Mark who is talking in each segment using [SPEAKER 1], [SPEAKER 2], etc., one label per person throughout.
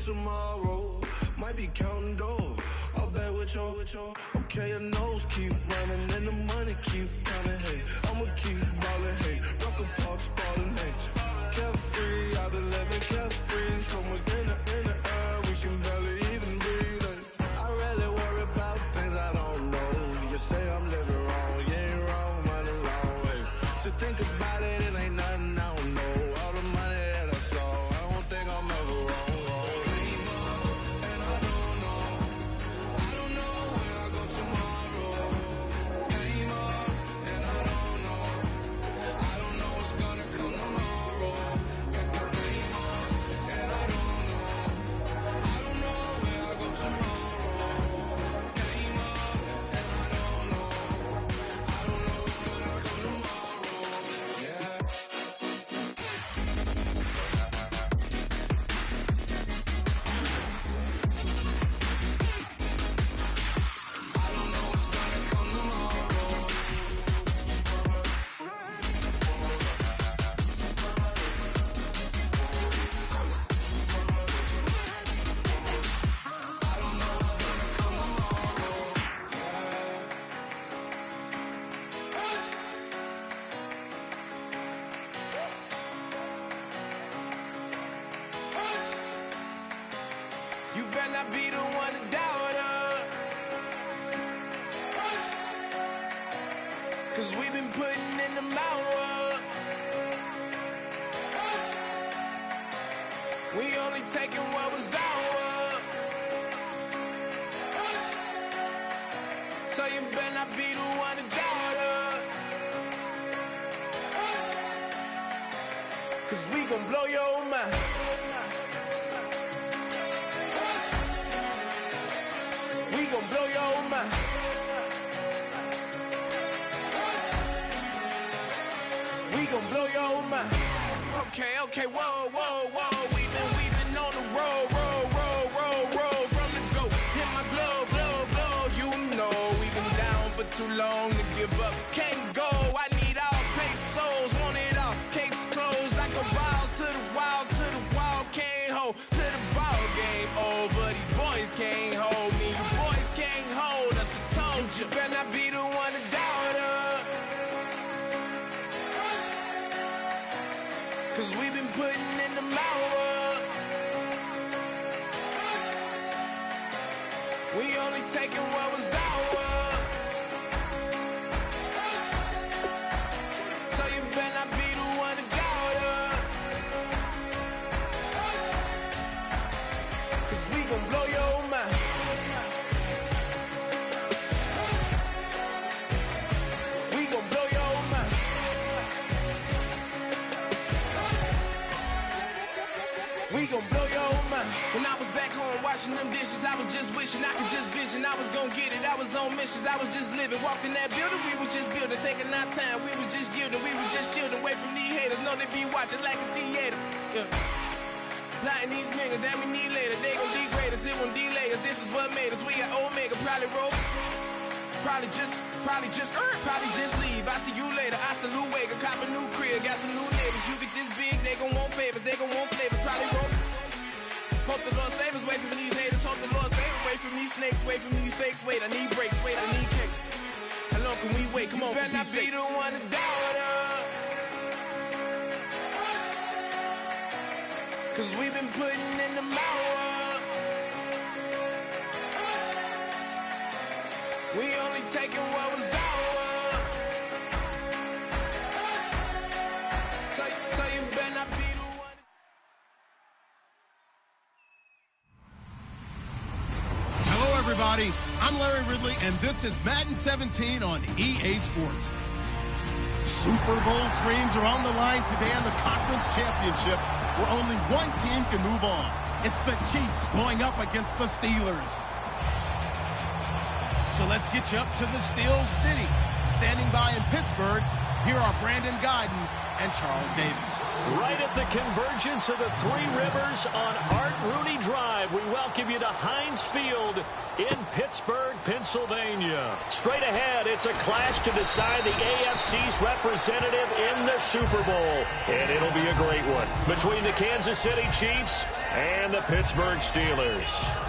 [SPEAKER 1] tomorrow. Might be counting dough. I'll bet with your. Okay, your nose keep running and the money keep coming. Hey, I'ma keep ballin'. Hey, rock a park spallin'. Hey, carefree, I've been living carefree. So much in the air, we can barely even breathe. Hey, I rarely worry about things I don't know. You say I'm living wrong, you ain't wrong, man, alone. Hey, so think about it, it ain't nothing I don't know. All the money that I saw, I don't think I'm ever wrong. You better not be the one to doubt us, 'cause we've been putting in the hours. We only taking what was ours. So you better not be the one to doubt us, 'cause we gon' blow your mind. We gon' blow your mind. We gon' blow your mind. Okay, whoa. We've been on the road, from the go. Hit my blow. You know we've been down for too long to give up. Can't go. I need all pesos, want it all. Case closed. I go balls to the wall, can't hold. To the ball game over. These boys can't hold me. You boys can't hold us. I told you. Better not be the one to doubt us, 'cause we've been putting in the hours. We only taking what was ours. So you better not be the one to doubt us, 'cause we gon' blow your mind. We gon' blow your mind. We gon' blow your mind. When I was back home washing them dishes, I was just wishing I could just vision. I was gon' get it, I was on missions, I was just living. Walked in that building, we was just building, taking our time. We was just yielding, we was just chilling. Away from these haters, know they be watching like a theater. Yeah. Plotting these niggas that we need later. They gon' degrade us, it won't delay us. This is what made us. We got Omega, probably roll. Probably just leave. I see you later. I salute Wega, cop a new crib, got some new neighbors. You get this big, they gon' want favors, they gon' want flavors. Probably roll. Hope the Lord save us, wait from these haters. Hope the Lord save us, wait from these snakes, wait from these fakes. Wait, I need breaks, wait, I need cake. How long can we wait? Come on, better not be the one to doubt us, 'cause we've been putting in the hours. We only taking what was ours. So you better not be the one.
[SPEAKER 2] Hello, everybody. I'm Larry Ridley, and this is Madden 17 on EA Sports. Super Bowl dreams are on the line today in the conference championship, where only one team can move on. It's the Chiefs going up against the Steelers. So let's get you up to the Steel City. Standing by in Pittsburgh, here are Brandon Guyton and Charles Davis.
[SPEAKER 3] Right at the convergence of the Three Rivers on Art Rooney Drive, we welcome you to Heinz Field in Pittsburgh, Pennsylvania. Straight ahead, it's a clash to decide the AFC's representative in the Super Bowl. And it'll be a great one between the Kansas City Chiefs and the Pittsburgh Steelers.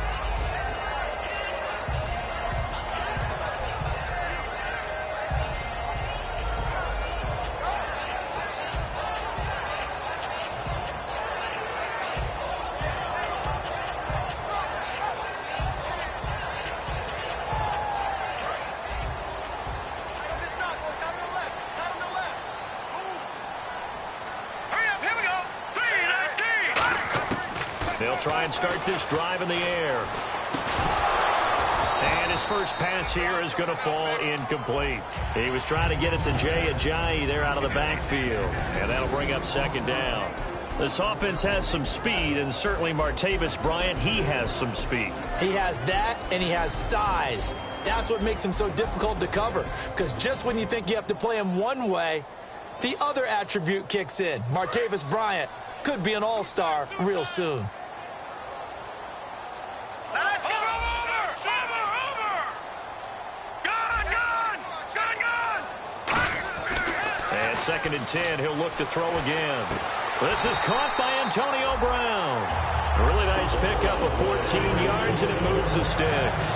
[SPEAKER 3] They'll try and start this drive in the air. And his first pass here is going to fall incomplete. He was trying to get it to Jay Ajayi there out of the backfield. And that'll bring up second down. This offense has some speed, and certainly Martavis Bryant, he has some speed.
[SPEAKER 4] He has that, and he has size. That's what makes him so difficult to cover. Because just when you think you have to play him one way, the other attribute kicks in. Martavis Bryant could be an all-star real soon.
[SPEAKER 3] Second and 10, he'll look to throw again. This is caught by Antonio Brown. A really nice pickup of 14 yards, and it moves the sticks.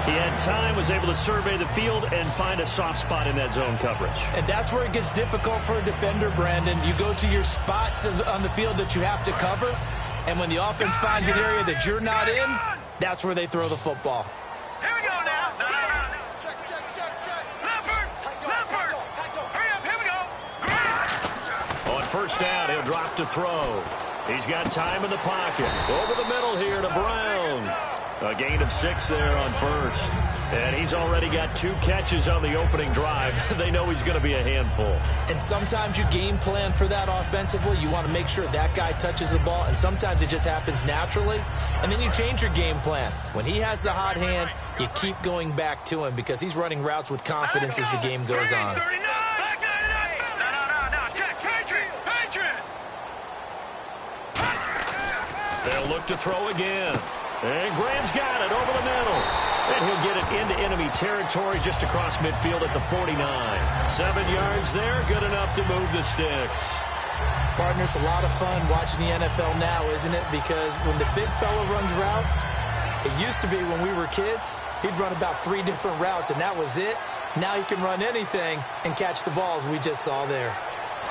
[SPEAKER 3] He had time, was able to survey the field and find a soft spot in that zone coverage.
[SPEAKER 4] And that's where it gets difficult for a defender, Brandon. You go to your spots on the field that you have to cover, and when the offense finds an area that you're not in, that's where they throw the football.
[SPEAKER 5] Here we go now. Check. Leopard. Hurry up, here we go.
[SPEAKER 3] On first down, he'll drop to throw. He's got time in the pocket. Over the middle here to Brown. A gain of 6 there on first. And he's already got 2 catches on the opening drive. They know he's going to be a handful.
[SPEAKER 4] And sometimes you game plan for that offensively. You want to make sure that guy touches the ball. And sometimes it just happens naturally. And then you change your game plan. When he has the hot hand, you keep going back to him because he's running routes with confidence as the game goes on.
[SPEAKER 3] They'll look to throw again. And Graham's got it over the middle. And he'll get it into enemy territory just across midfield at the 49. 7 yards there, good enough to move the sticks.
[SPEAKER 4] Partner, it's a lot of fun watching the NFL now, isn't it? Because when the big fella runs routes, it used to be when we were kids, he'd run about 3 different routes, and that was it. Now he can run anything and catch the balls we just saw there.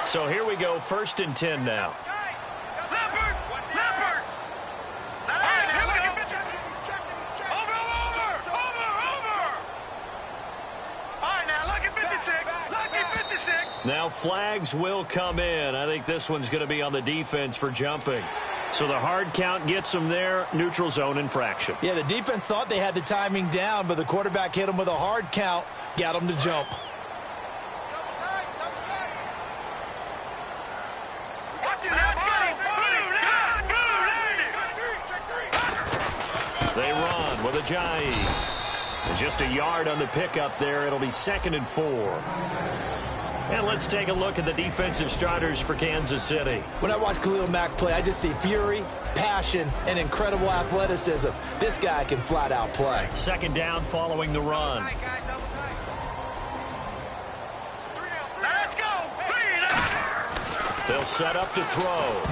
[SPEAKER 3] So here we go, 1st and 10 now. Now flags will come in. I think this one's going to be on the defense for jumping. So the hard count gets them there. Neutral zone infraction.
[SPEAKER 4] Yeah, the defense thought they had the timing down, but the quarterback hit them with a hard count, got them to jump.
[SPEAKER 3] They run with Ajayi. And just a yard on the pickup there. It'll be 2nd and 4. And let's take a look at the defensive starters for Kansas City.
[SPEAKER 4] When I watch Khalil Mack play, I just see fury, passion, and incredible athleticism. This guy can flat out play.
[SPEAKER 3] 2nd down following the run.
[SPEAKER 5] Let's go.
[SPEAKER 3] They'll set up to throw.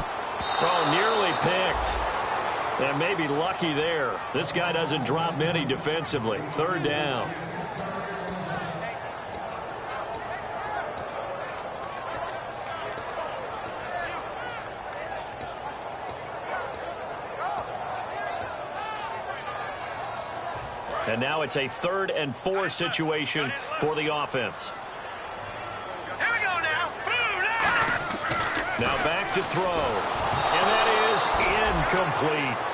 [SPEAKER 3] Oh, nearly picked. And maybe lucky there. This guy doesn't drop many defensively. 3rd down. And now it's a 3rd and 4 situation for the offense.
[SPEAKER 5] Here we go now.
[SPEAKER 3] Now back to throw. And that is incomplete.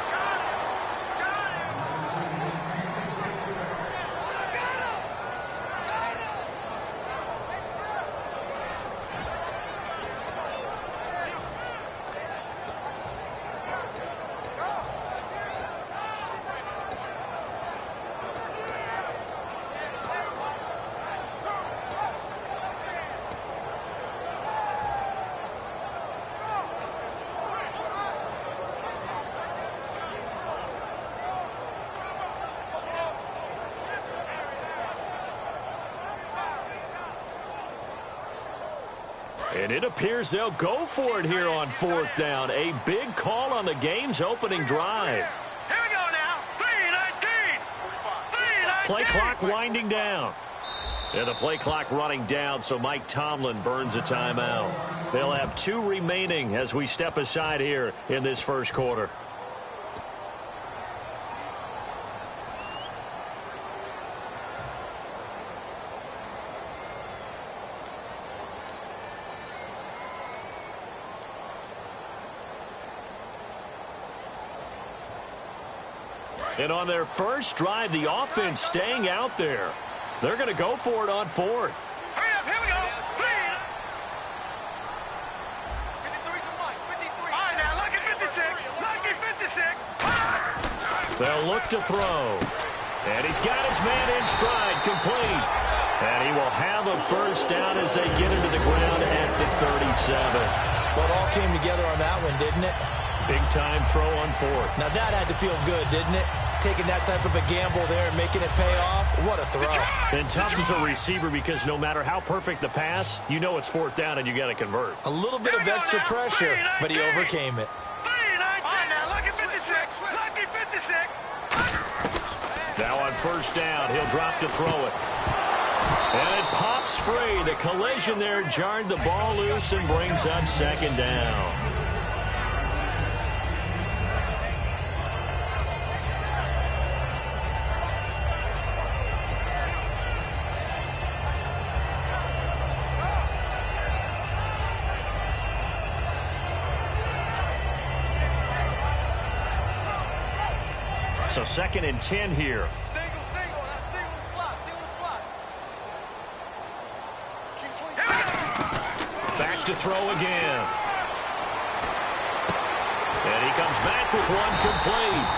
[SPEAKER 3] And it appears they'll go for it here on 4th down. A big call on the game's opening drive.
[SPEAKER 5] Here we go now. 3:19. 3:19.
[SPEAKER 3] Play clock winding down. And the play clock running down, so Mike Tomlin burns a timeout. They'll have 2 remaining as we step aside here in this first quarter. And on their first drive, the offense staying out there. They're going to go for it on 4th.
[SPEAKER 5] Hurry up, here we go. 53 for Mike, 53. All right, now, lucky 56. Lucky 56.
[SPEAKER 3] They'll look to throw. And he's got his man in stride, complete. And he will have a first down as they get into the ground at the 37.
[SPEAKER 4] Well, it all came together on that one, didn't it?
[SPEAKER 3] Big time throw on 4th.
[SPEAKER 4] Now that had to feel good, didn't it? Taking that type of a gamble there and making it pay off. What a throw.
[SPEAKER 3] And tough as a receiver because no matter how perfect the pass, you know it's 4th down and you got to convert.
[SPEAKER 4] A little bit of extra pressure, but he overcame it.
[SPEAKER 5] 3:19. Now, lucky 56. Lucky 56.
[SPEAKER 3] Now on first down, he'll drop to throw it. And it pops free. The collision there jarred the ball loose and brings up 2nd down. So 2nd and 10 here.
[SPEAKER 5] Single. That's single slot.
[SPEAKER 3] Back to throw again. And he comes back with one complete.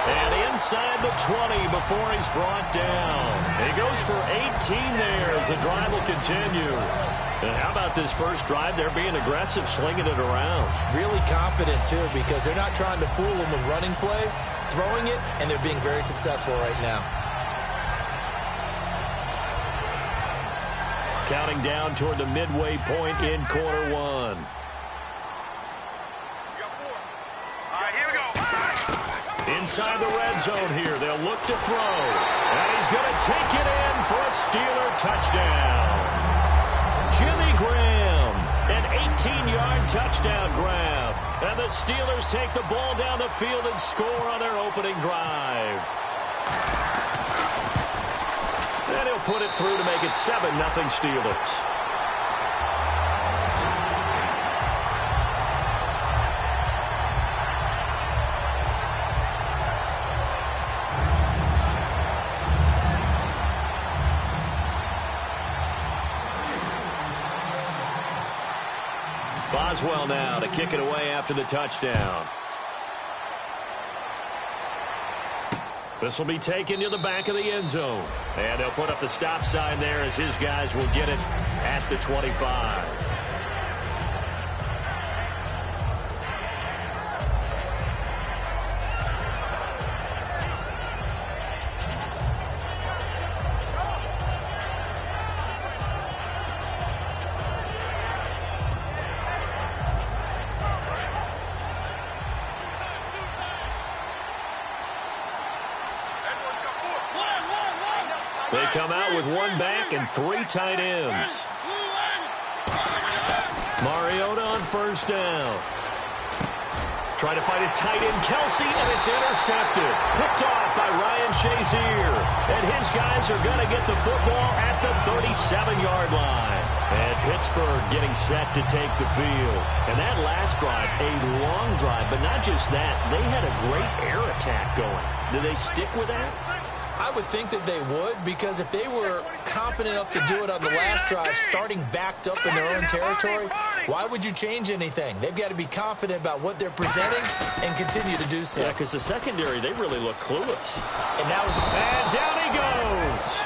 [SPEAKER 3] And inside the 20 before he's brought down. He goes for 18 there as the drive will continue. And how about this first drive? They're being aggressive, slinging it around.
[SPEAKER 4] Really confident, too, because they're not trying to fool them with running plays, throwing it, and they're being very successful right now.
[SPEAKER 3] Counting down toward the midway point in quarter 1.
[SPEAKER 5] All right, here we go.
[SPEAKER 3] Inside the red zone here, they'll look to throw. And he's going to take it in for a Steeler touchdown. Jimmy Graham, an 18-yard touchdown grab. And the Steelers take the ball down the field and score on their opening drive. And he'll put it through to make it 7-0 Steelers. Boswell now to kick it away after the touchdown. This will be taken to the back of the end zone. And they'll put up the stop sign there as his guys will get it at the 25. They come out with one back and 3 tight ends. Mariota on first down. Trying to fight his tight end, Kelsey, and it's intercepted. Picked off by Ryan Shazier. And his guys are going to get the football at the 37-yard line. And Pittsburgh getting set to take the field. And that last drive, a long drive, but not just that. They had a great air attack going. Do they stick with that?
[SPEAKER 4] I would think that they would, because if they were competent enough to do it on the last drive, starting backed up in their own territory, why would you change anything? They've got to be confident about what they're presenting and continue to do so.
[SPEAKER 3] Yeah, because the secondary, they really look clueless.
[SPEAKER 4] And
[SPEAKER 3] down he goes.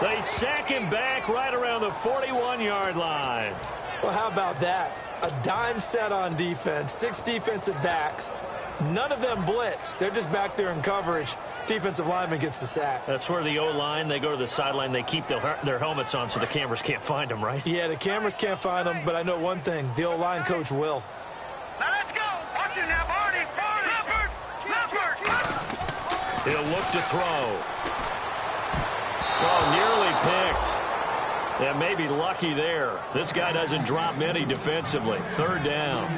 [SPEAKER 3] They sack him back right around the 41-yard line.
[SPEAKER 4] Well, how about that? A dime set on defense, 6 defensive backs. None of them blitz. They're just back there in coverage, defensive lineman gets the sack.
[SPEAKER 3] That's where the O-line, they go to the sideline, they keep their helmets on so the cameras can't find them, right?
[SPEAKER 4] Yeah, the cameras can't find them, but I know one thing. The O-line coach will.
[SPEAKER 5] Now let's go. Watch it now, Barney. Leopard.
[SPEAKER 3] He'll look to throw. Oh, nearly picked. Yeah, maybe lucky there. This guy doesn't drop many defensively. Third down.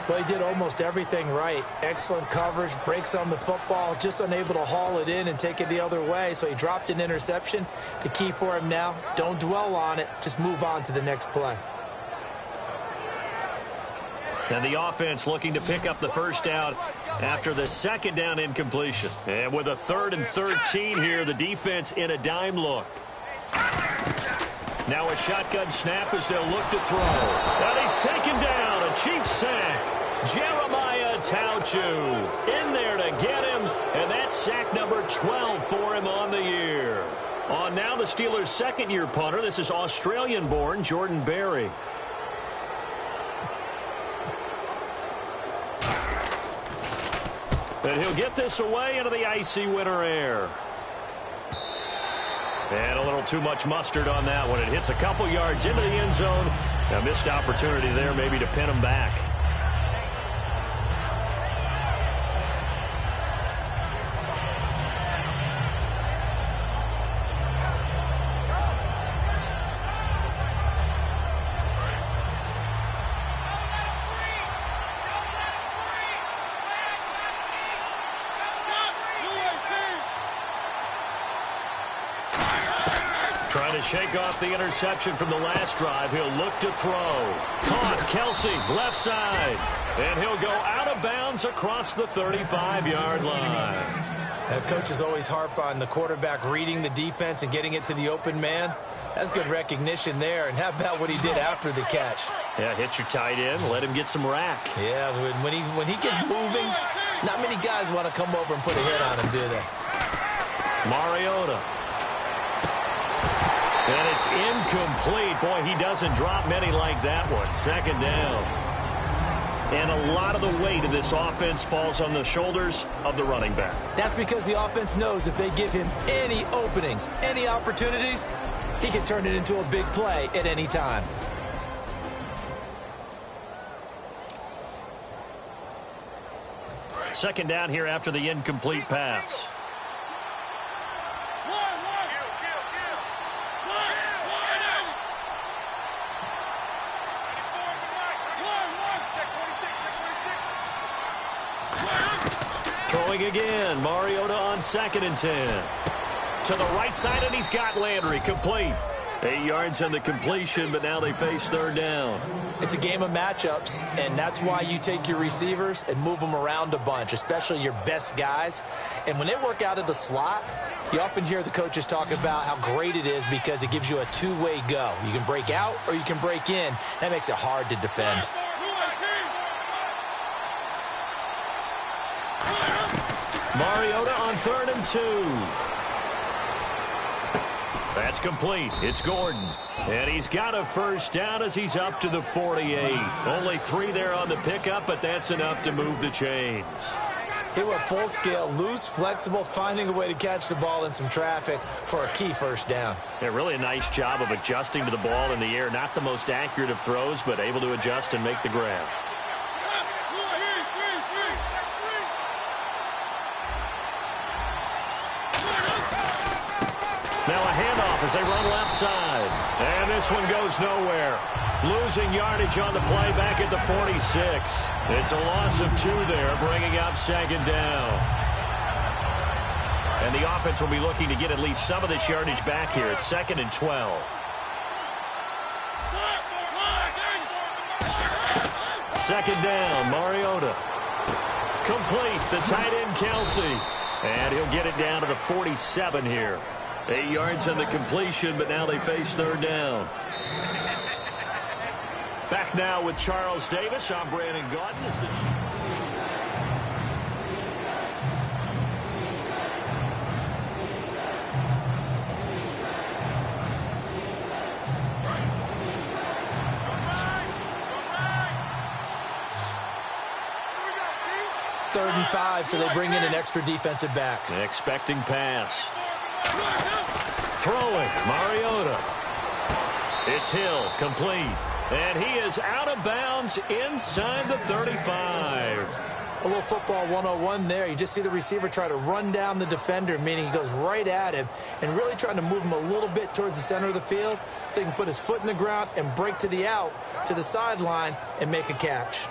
[SPEAKER 4] Well, he did almost everything right. Excellent coverage, breaks on the football, just unable to haul it in and take it the other way, so he dropped an interception. The key for him now, don't dwell on it, just move on to the next play.
[SPEAKER 3] And the offense looking to pick up the first down after the second down incompletion. And with a 3rd and 13 here, the defense in a dime look. Now a shotgun snap as they'll look to throw. And he's taken down. A Chiefs sack. Jeremiah Tauchu in there to get him. And that's sack number 12 for him on the year. On now the Steelers' second-year punter. This is Australian-born Jordan Berry. And he'll get this away into the icy winter air. And a little too much mustard on that one. It hits a couple yards into the end zone. A missed opportunity there maybe to pin him back. Trying to shake off the interception from the last drive. He'll look to throw. Caught Kelsey, left side. And he'll go out of bounds across the 35-yard line.
[SPEAKER 4] Coaches always harp on the quarterback reading the defense and getting it to the open man. That's good recognition there. And how about what he did after the catch?
[SPEAKER 3] Yeah, hit your tight end, let him get some rack.
[SPEAKER 4] Yeah, when he gets moving, not many guys want to come over and put a hit on him, do they?
[SPEAKER 3] Mariota. And it's incomplete. Boy, he doesn't drop many like that one. Second down. And a lot of the weight of this offense falls on the shoulders of the running back.
[SPEAKER 4] That's because the offense knows if they give him any openings, any opportunities, he can turn it into a big play at any time.
[SPEAKER 3] Second down here after the incomplete pass. Throwing again. Mariota on 2nd and 10. To the right side, and he's got Landry. Complete. 8 yards on the completion, but now they face third down.
[SPEAKER 4] It's a game of matchups, and that's why you take your receivers and move them around a bunch, especially your best guys. And when they work out of the slot, you often hear the coaches talk about how great it is because it gives you a two-way go. You can break out or you can break in. That makes it hard to defend.
[SPEAKER 3] Mariota on 3rd and 2. That's complete. It's Gordon. And he's got a first down as he's up to the 48. Only 3 there on the pickup, but that's enough to move the chains.
[SPEAKER 4] He went full scale, loose, flexible, finding a way to catch the ball in some traffic for a key first down.
[SPEAKER 3] Yeah, really a nice job of adjusting to the ball in the air. Not the most accurate of throws, but able to adjust and make the grab. Now a handoff as they run left side. And this one goes nowhere. Losing yardage on the play back at the 46. It's a loss of 2 there, bringing up second down. And the offense will be looking to get at least some of this yardage back here. It's 2nd and 12. Second down, Mariota. Complete, the tight end Kelsey. And he'll get it down to the 47 here. 8 yards on the completion, but now they face third down. Back now with Charles Davis. I'm Brandon Gaudin. As the
[SPEAKER 4] 3rd and 5, so they bring in an extra defensive back.
[SPEAKER 3] Expecting pass. Throwing, Mariota. It's Hill, complete. And he is out of bounds inside the 35.
[SPEAKER 4] A little football 101 there. You just see the receiver try to run down the defender, meaning he goes right at him and really trying to move him a little bit towards the center of the field so he can put his foot in the ground and break to the out, to the sideline, and make a catch.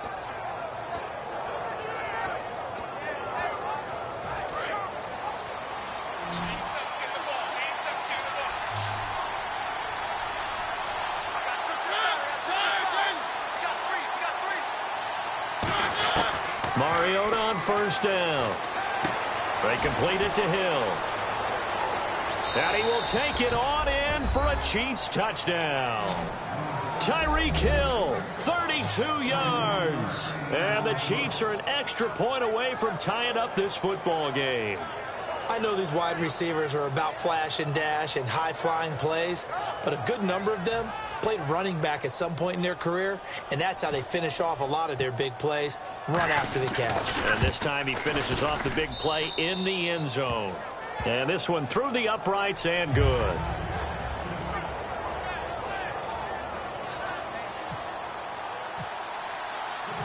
[SPEAKER 3] Mariota on first down. They complete it to Hill. And he will take it on in for a Chiefs touchdown. Tyreek Hill, 32 yards. And the Chiefs are an extra point away from tying up this football game.
[SPEAKER 4] I know these wide receivers are about flash and dash and high-flying plays, but a good number of them played running back at some point in their career, and that's how they finish off a lot of their big plays, run after the catch.
[SPEAKER 3] And this time he finishes off the big play in the end zone. And this one through the uprights and good.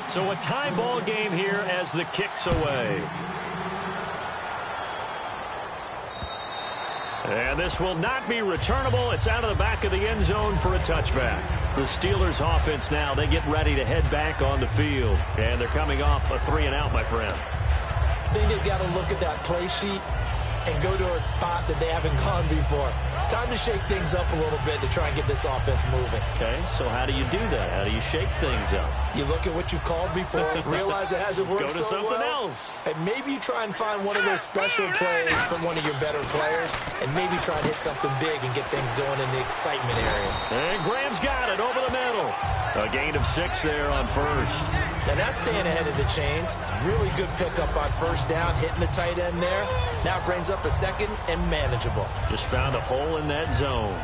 [SPEAKER 3] So a tie ball game here as the kick's away. And this will not be returnable. It's out of the back of the end zone for a touchback. The Steelers offense now, they get ready to head back on the field. And they're coming off a 3-and-out, my friend.
[SPEAKER 4] I think they've got to look at that play sheet and go to a spot that they haven't gone before. Time to shake things up a little bit to try and get this offense moving.
[SPEAKER 3] Okay, so how do you do that? How do you shake things up?
[SPEAKER 4] You look at what you've called before, realize it hasn't worked
[SPEAKER 3] so well. Go to something else.
[SPEAKER 4] And maybe you try and find one of those special plays from one of your better players, and maybe try and hit something big and get things going in the excitement area.
[SPEAKER 3] And Graham's got it over the middle. A gain of 6 there on first.
[SPEAKER 4] And that's staying ahead of the chains. Really good pickup on first down, hitting the tight end there. Now it brings up a second and manageable.
[SPEAKER 3] Just found a hole in that zone.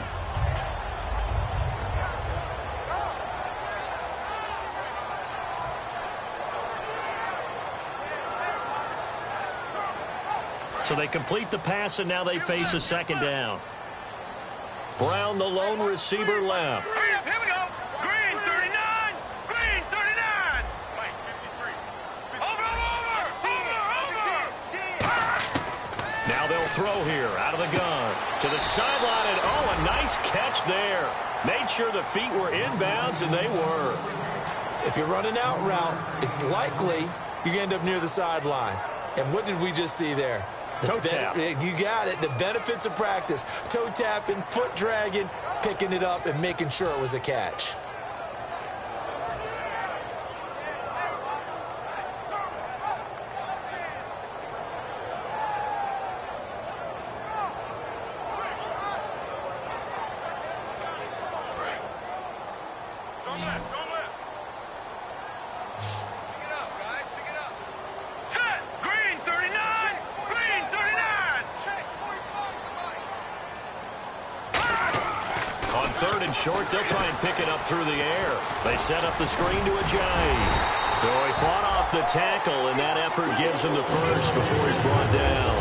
[SPEAKER 3] So they complete the pass, and now they face a second down. Brown, the lone receiver, left.
[SPEAKER 5] Hurry up, here we go. Green, 39. Green, 39. Mike, 53. Over.
[SPEAKER 3] Now they'll throw here out of the gun to the sideline, and oh, a nice catch there. Made sure the feet were inbounds, and they were.
[SPEAKER 4] If you're running out route, it's likely you're going to end up near the sideline. And what did we just see there?
[SPEAKER 3] Toe tap.
[SPEAKER 4] You got it. The benefits of practice. Toe tapping, foot dragging, picking it up, and making sure it was a catch.
[SPEAKER 3] Short, they'll try and pick it up through the air. They set up the screen to Ajayi. So he fought off the tackle, and that effort gives him the first before he's brought down.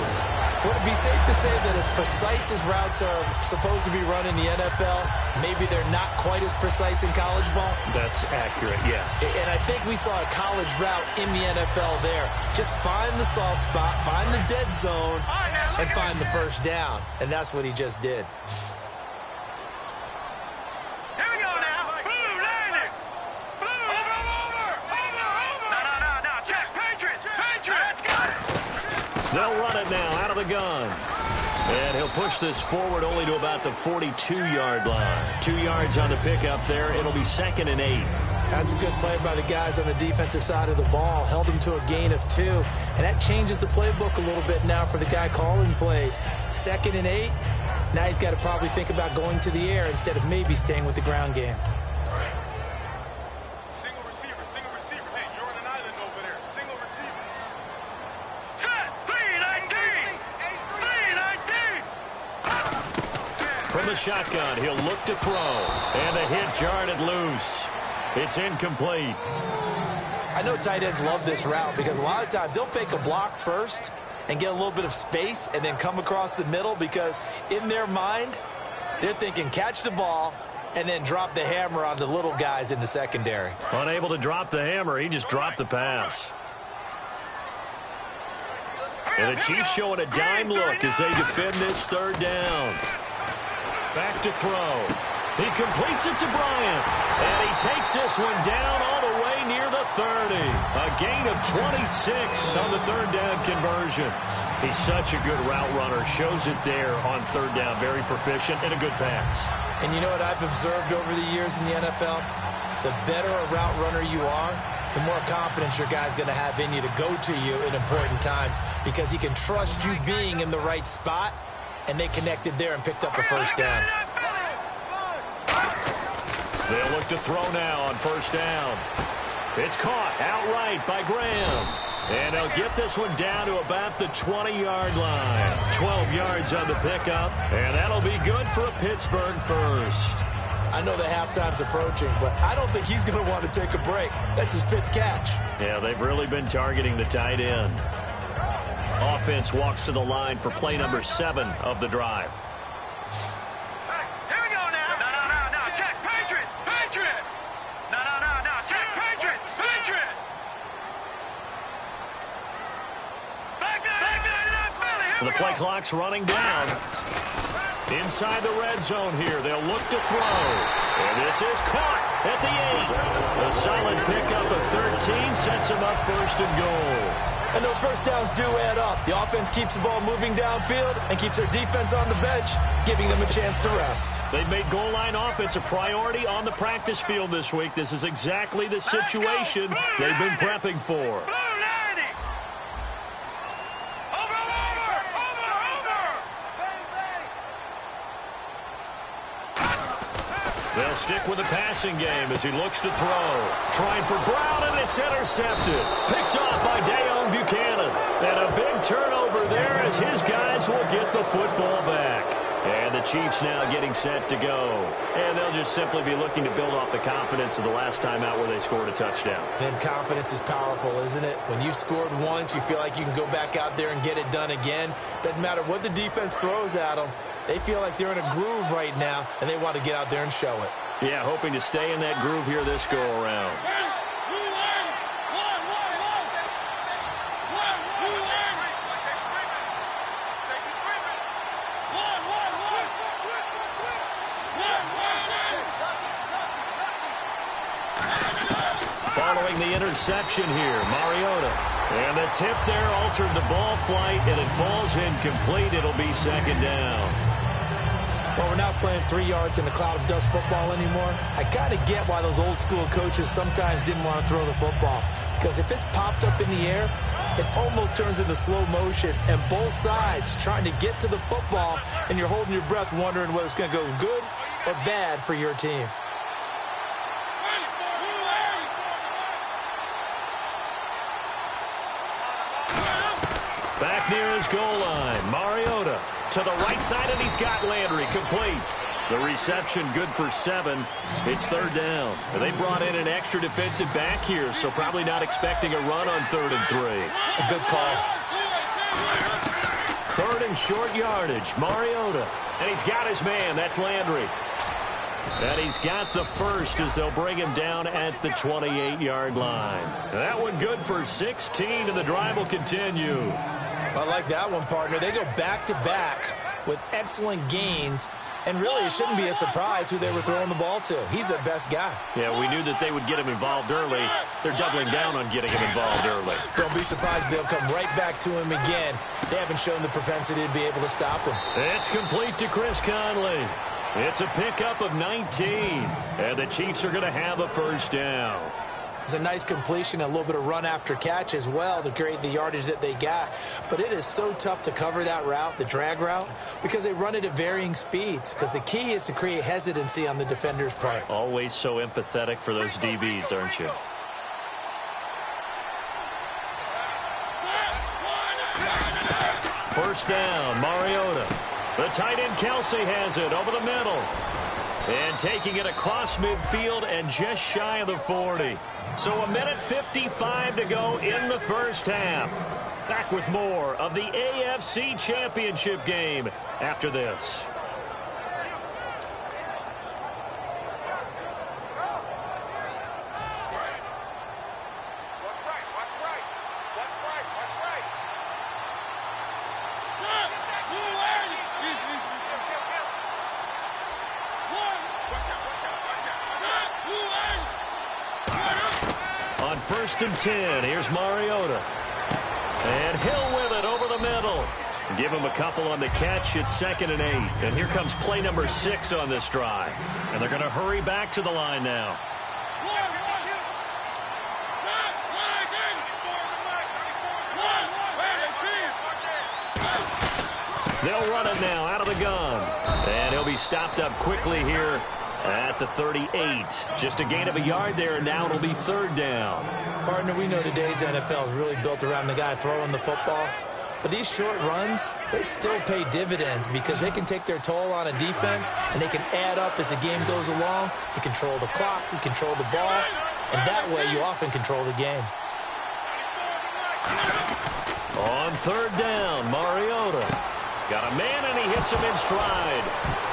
[SPEAKER 4] Would it be safe to say that as precise as routes are supposed to be run in the NFL, maybe they're not quite as precise in college ball?
[SPEAKER 3] That's accurate, yeah.
[SPEAKER 4] And I think we saw a college route in the NFL there. Just find the soft spot, find the dead zone, and find the first down. And that's what he just did.
[SPEAKER 3] They'll run it now out of the gun. And he'll push this forward only to about the 42-yard line. 2 yards on the pickup there. It'll be 2nd and 8.
[SPEAKER 4] That's a good play by the guys on the defensive side of the ball. Held him to a gain of 2. And that changes the playbook a little bit now for the guy calling plays. 2nd and 8. Now he's got to probably think about going to the air instead of maybe staying with the ground game.
[SPEAKER 5] Single receiver. Hey, you're on an island over there. Single receiver.
[SPEAKER 3] From the shotgun, he'll look to throw. And the hit jarred it loose. It's incomplete.
[SPEAKER 4] I I know tight ends love this route because a lot of times they'll fake a block first and get a little bit of space and then come across the middle because in their mind, they're thinking catch the ball and then drop the hammer on the little guys in the secondary.
[SPEAKER 3] Unable to drop the hammer, he just dropped the pass. And the Chiefs showing a dime look as they defend this third down. Back to throw. He completes it to Bryant. And he takes this one down all the way near the 30. A gain of 26 on the third down conversion. He's such a good route runner. Shows it there on third down. Very proficient and a good pass.
[SPEAKER 4] And you know what I've observed over the years in the NFL? The better a route runner you are, the more confidence your guy's going to have in you to go to you in important times because he can trust you being in the right spot, and they connected there and picked up a first down.
[SPEAKER 3] They'll look to throw now on first down. It's caught outright by Graham. And they'll get this one down to about the 20-yard line. 12 yards on the pickup, and that'll be good for a Pittsburgh first.
[SPEAKER 4] I know the halftime's approaching, but I don't think he's going to want to take a break. That's his fifth catch.
[SPEAKER 3] Yeah, they've really been targeting the tight end. Offense walks to the line for play number 7 of the drive.
[SPEAKER 5] Here we go now. No. Check. Patriot. No. Check. Patriot. Back there.
[SPEAKER 3] The play clock's running down. Inside the red zone here, they'll look to throw. And this is caught at the 8. A solid pickup of 13 sets him up first and goal.
[SPEAKER 4] And those first downs do add up. The offense keeps the ball moving downfield and keeps their defense on the bench, giving them a chance to rest.
[SPEAKER 3] They've made goal line offense a priority on the practice field this week. This is exactly the situation they've been prepping for. They'll stick with the passing game as he looks to throw. Trying for Brown, and it's intercepted. Picked off by Dayon Buchanan. And a big turnover there as his guys will get the football back. And the Chiefs now getting set to go. And they'll just simply be looking to build off the confidence of the last time out where they scored a touchdown.
[SPEAKER 4] And confidence is powerful, isn't it? When you've scored once, you feel like you can go back out there and get it done again. Doesn't matter what the defense throws at them. They feel like they're in a groove right now, and they want to get out there and show it.
[SPEAKER 3] Yeah, hoping to stay in that groove here this go-around. Following the interception here, Mariota. And the tip there altered the ball flight, and it falls incomplete. It'll be second down.
[SPEAKER 4] Well, we're not playing 3 yards in a cloud of dust football anymore. I kind of get why those old school coaches sometimes didn't want to throw the football. Because if it's popped up in the air, it almost turns into slow motion. And both sides trying to get to the football, and you're holding your breath wondering whether it's going to go good or bad for your team.
[SPEAKER 3] Back near his goal line, Mariota to the right side, and he's got Landry complete. The reception good for 7. It's third down. They brought in an extra defensive back here, so probably not expecting a run on 3rd and 3.
[SPEAKER 4] A good call.
[SPEAKER 3] 3rd and short yardage, Mariota. And he's got his man, that's Landry. And he's got the first as they'll bring him down at the 28-yard line. That one good for 16, and the drive will continue.
[SPEAKER 4] I like that one, partner. They go back-to-back with excellent gains, and really it shouldn't be a surprise who they were throwing the ball to. He's their best guy.
[SPEAKER 3] Yeah, we knew that they would get him involved early. They're doubling down on getting him involved early.
[SPEAKER 4] Don't be surprised they'll come right back to him again. They haven't shown the propensity to be able to stop him.
[SPEAKER 3] It's complete to Chris Conley. It's a pickup of 19, and the Chiefs are going to have a first down.
[SPEAKER 4] It's a nice completion, a little bit of run after catch as well to create the yardage that they got. But it is so tough to cover that route, the drag route, because they run it at varying speeds. Because the key is to create hesitancy on the defender's part.
[SPEAKER 3] Always so empathetic for those DBs, aren't you? First down, Mariota. The tight end Kelsey has it over the middle. And taking it across midfield and just shy of the 40. So 1:55 to go in the first half. Back with more of the AFC Championship game after this. On 1st and 10, here's Mariota. And Hill with it over the middle. Give him a couple on the catch. It's 2nd and 8. And here comes play number 6 on this drive. And they're going to hurry back to the line now. They'll run it now out of the gun. And he'll be stopped up quickly here at the 38. Just a gain of a yard there, and now it'll be 3rd down.
[SPEAKER 4] Partner, we know today's NFL is really built around the guy throwing the football. But these short runs, they still pay dividends because they can take their toll on a defense, and they can add up as the game goes along. You control the clock, you control the ball, and that way you often control the game.
[SPEAKER 3] On 3rd down, Mariota. Got a man, and he hits him in stride.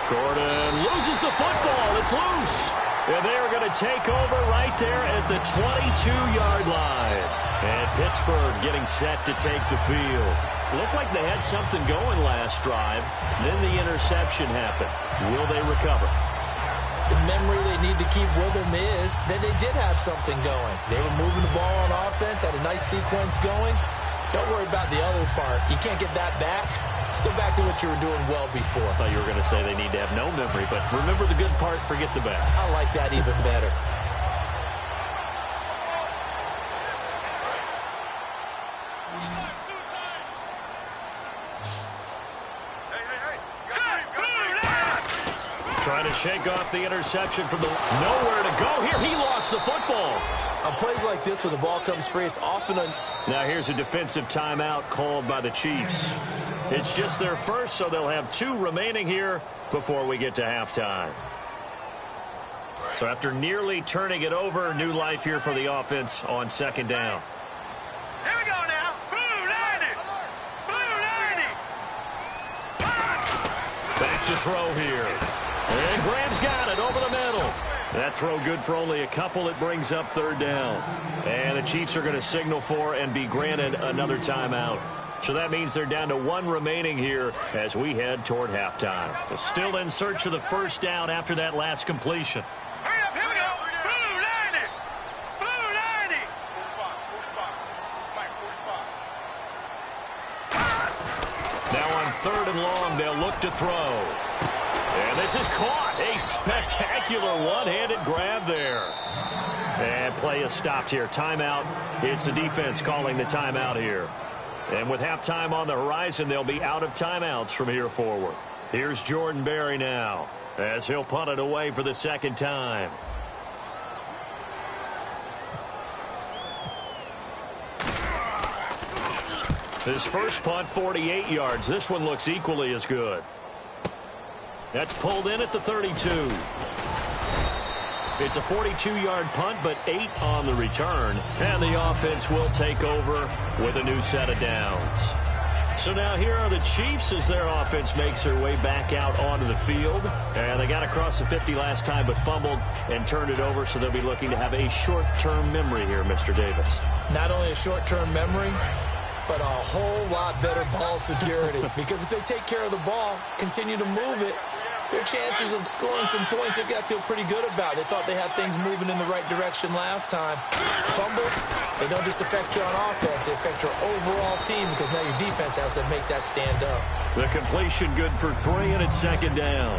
[SPEAKER 3] Gordon loses the football. It's loose. And they're going to take over right there at the 22-yard line. And Pittsburgh getting set to take the field. Looked like they had something going last drive. Then the interception happened. Will they recover?
[SPEAKER 4] The memory they need to keep with them is that they did have something going. They were moving the ball on offense, had a nice sequence going. Don't worry about the other part. You can't get that back. Let's go back to what you were doing well before.
[SPEAKER 3] I thought you were going to say they need to have no memory, but remember the good part, forget the bad.
[SPEAKER 4] I like that even better.
[SPEAKER 3] Trying to shake off the interception from the nowhere to go here. He lost the football.
[SPEAKER 4] On plays like this where the ball comes free, it's often a...
[SPEAKER 3] Now here's a defensive timeout called by the Chiefs. It's just their first, so they'll have 2 remaining here before we get to halftime. So after nearly turning it over, new life here for the offense on 2nd down.
[SPEAKER 5] Here we go now. Blue 90. Blue 90.
[SPEAKER 3] Back to throw here. And Graham's got it over the middle. That throw good for only a couple. It brings up 3rd down. And the Chiefs are going to signal for and be granted another timeout. So that means they're down to 1 remaining here as we head toward halftime. So still in search of the first down after that last completion.
[SPEAKER 5] Hurry up, here we go. Blue 90. Blue 90. 45.
[SPEAKER 3] Now on 3rd and long, they'll look to throw. And this is caught. A spectacular one-handed grab there. And play is stopped here. Timeout. It's the defense calling the timeout here. And with halftime on the horizon, they'll be out of timeouts from here forward. Here's Jordan Berry now as he'll punt it away for the 2nd time. His first punt, 48 yards. This one looks equally as good. That's pulled in at the 32. It's a 42-yard punt, but 8 on the return. And the offense will take over with a new set of downs. So now here are the Chiefs as their offense makes their way back out onto the field. And they got across the 50 last time, but fumbled and turned it over, so they'll be looking to have a short-term memory here, Mr. Davis.
[SPEAKER 4] Not only a short-term memory, but a whole lot better ball security. Because if they take care of the ball, continue to move it, their chances of scoring some points, they've got to feel pretty good about. They thought they had things moving in the right direction last time. Fumbles, they don't just affect you on offense, they affect your overall team because now your defense has to make that stand up.
[SPEAKER 3] The completion good for 3, and it's 2nd down.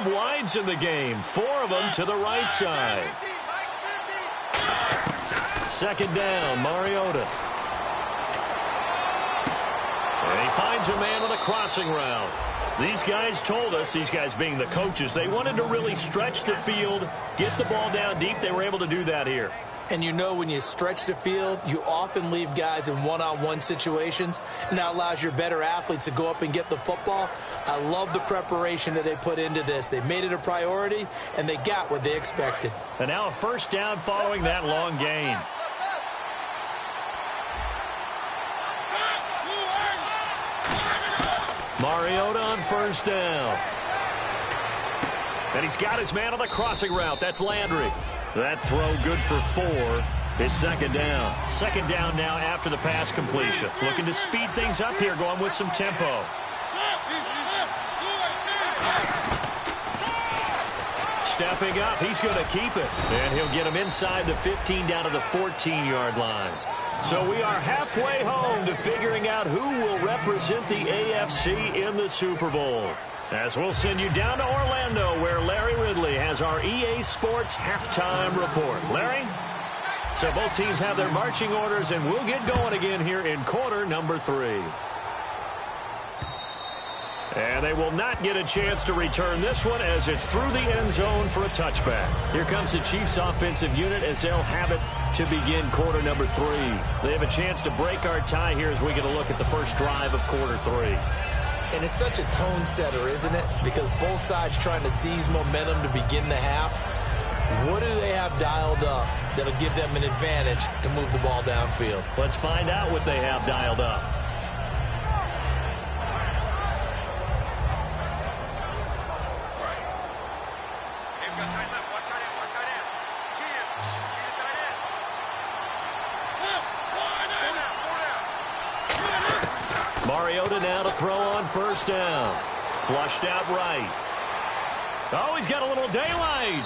[SPEAKER 3] Wides in the game, 4 of them to the right side. 2nd down, Mariota. And he finds a man on a crossing route. These guys told us, these guys being the coaches, they wanted to really stretch the field, get the ball down deep. They were able to do that here.
[SPEAKER 4] And you know when you stretch the field, you often leave guys in one-on-one situations, and that allows your better athletes to go up and get the football. I love the preparation that they put into this. They made it a priority, and they got what they expected.
[SPEAKER 3] And now a first down following that long gain. Mariota on first down. And he's got his man on the crossing route. That's Landry. That throw good for 4. It's second down. Second down now after the pass completion. Looking to speed things up here, going with some tempo. Stepping up, he's going to keep it. And he'll get him inside the 15 down to the 14-yard line. So we are halfway home to figuring out who will represent the AFC in the Super Bowl. As we'll send you down to Orlando, where Larry Ridley has our EA Sports halftime report. Larry? So both teams have their marching orders, and we'll get going again here in quarter number 3. And they will not get a chance to return this one as it's through the end zone for a touchback. Here comes the Chiefs offensive unit as they'll have it to begin quarter number 3. They have a chance to break our tie here as we get a look at the first drive of quarter 3.
[SPEAKER 4] And it's such a tone setter, isn't it? Because both sides trying to seize momentum to begin the half. What do they have dialed up that'll give them an advantage to move the ball downfield?
[SPEAKER 3] Let's find out what they have dialed up. Mariota now to throw on first down. Flushed out right. Oh, he's got a little daylight.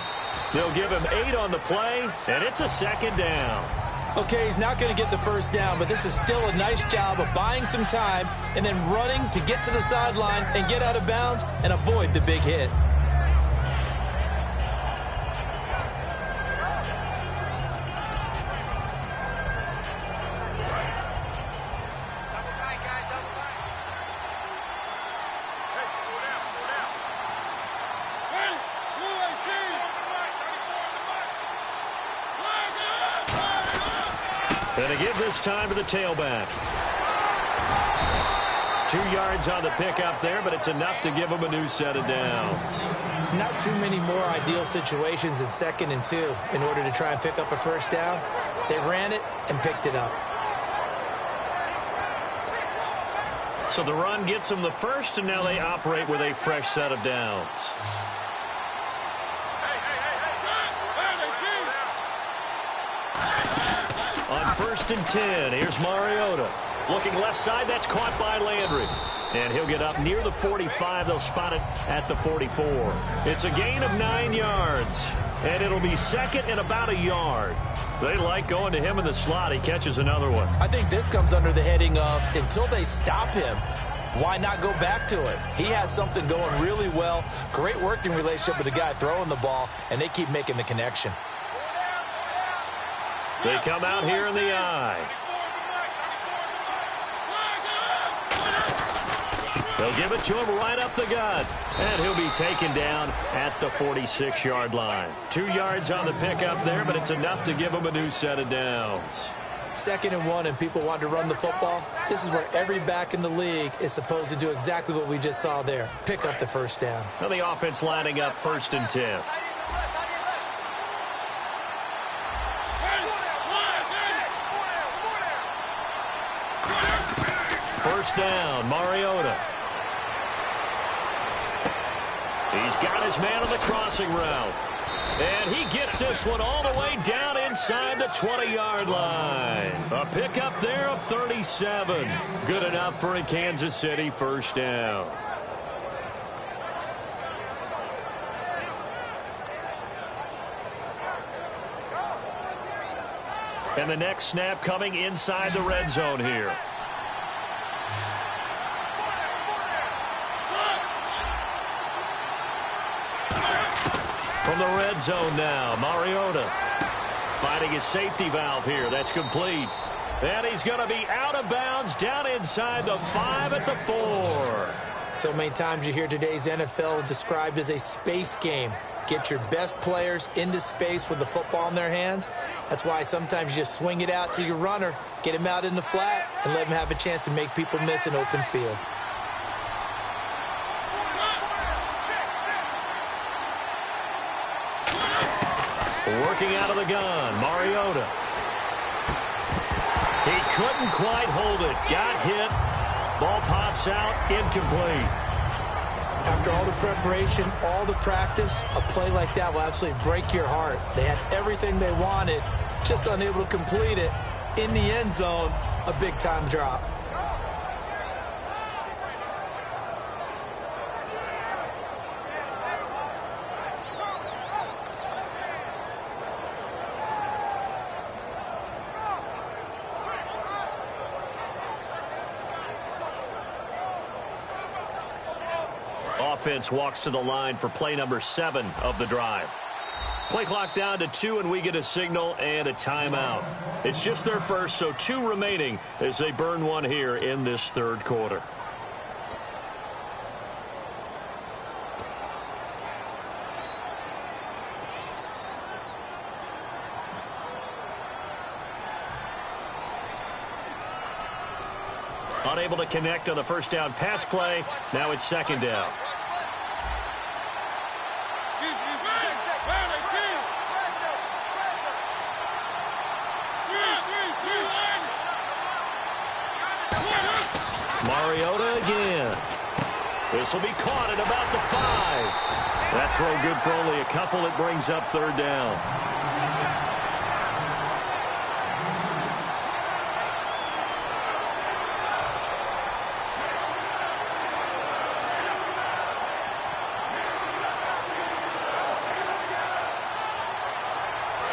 [SPEAKER 3] They'll give him 8 on the play, and it's a second down.
[SPEAKER 4] Okay, he's not going to get the first down, but this is still a nice job of buying some time and then running to get to the sideline and get out of bounds and avoid the big hit.
[SPEAKER 3] And to give this time to the tailback. 2 yards on the pickup there, but it's enough to give them a new set of downs.
[SPEAKER 4] Not too many more ideal situations in 2nd and 2 in order to try and pick up a first down. They ran it and picked it up.
[SPEAKER 3] So the run gets them the first, and now they operate with a fresh set of downs. On 1st and 10, here's Mariota. Looking left side, that's caught by Landry. And he'll get up near the 45. They'll spot it at the 44. It's a gain of 9 yards. And it'll be second and about a yard. They like going to him in the slot. He catches another one.
[SPEAKER 4] I think this comes under the heading of until they stop him, why not go back to it? He has something going really well. Great working relationship with the guy throwing the ball, and they keep making the connection.
[SPEAKER 3] They come out here in the eye. They'll give it to him right up the gut. And he'll be taken down at the 46-yard line. 2 yards on the pickup there, but it's enough to give him a new set of downs.
[SPEAKER 4] 2nd and 1 and people want to run the football. This is where every back in the league is supposed to do exactly what we just saw there. Pick up the first down.
[SPEAKER 3] Now the offense lining up 1st and 10. First down, Mariota. He's got his man on the crossing route. And he gets this one all the way down inside the 20-yard line. A pickup there of 37. Good enough for a Kansas City first down. And the next snap coming inside the red zone here. From the red zone now, Mariota finding his safety valve here. That's complete. And he's going to be out of bounds down inside the 5 at the 4.
[SPEAKER 4] So many times you hear today's NFL described as a space game. Get your best players into space with the football in their hands. That's why sometimes you just swing it out to your runner, get him out in the flat, and let him have a chance to make people miss an open field.
[SPEAKER 3] Working out of the gun, Mariota. He couldn't quite hold it. Got hit. Ball pops out, incomplete.
[SPEAKER 4] After all the preparation, all the practice, a play like that will absolutely break your heart. They had everything they wanted, just unable to complete it. In the end zone, a big-time drop.
[SPEAKER 3] Offense walks to the line for play number 7 of the drive. Play clock down to 2, and we get a signal and a timeout. It's just their first, so 2 remaining as they burn one here in this third quarter. Unable to connect on the first down pass play. Now it's second down. Mariota again. This will be caught at about the 5. That throw good for only a couple. It brings up third down.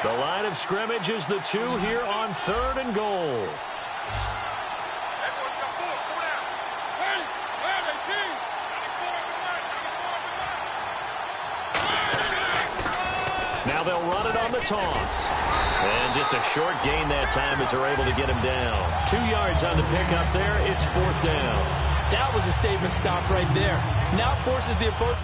[SPEAKER 3] The line of scrimmage is the 2 here on 3rd and goal. Now they'll run it on the toss. And just a short gain that time as they're able to get him down. 2 yards on the pickup there. It's 4th down.
[SPEAKER 4] That was a statement stop right there. Now forces the opponent.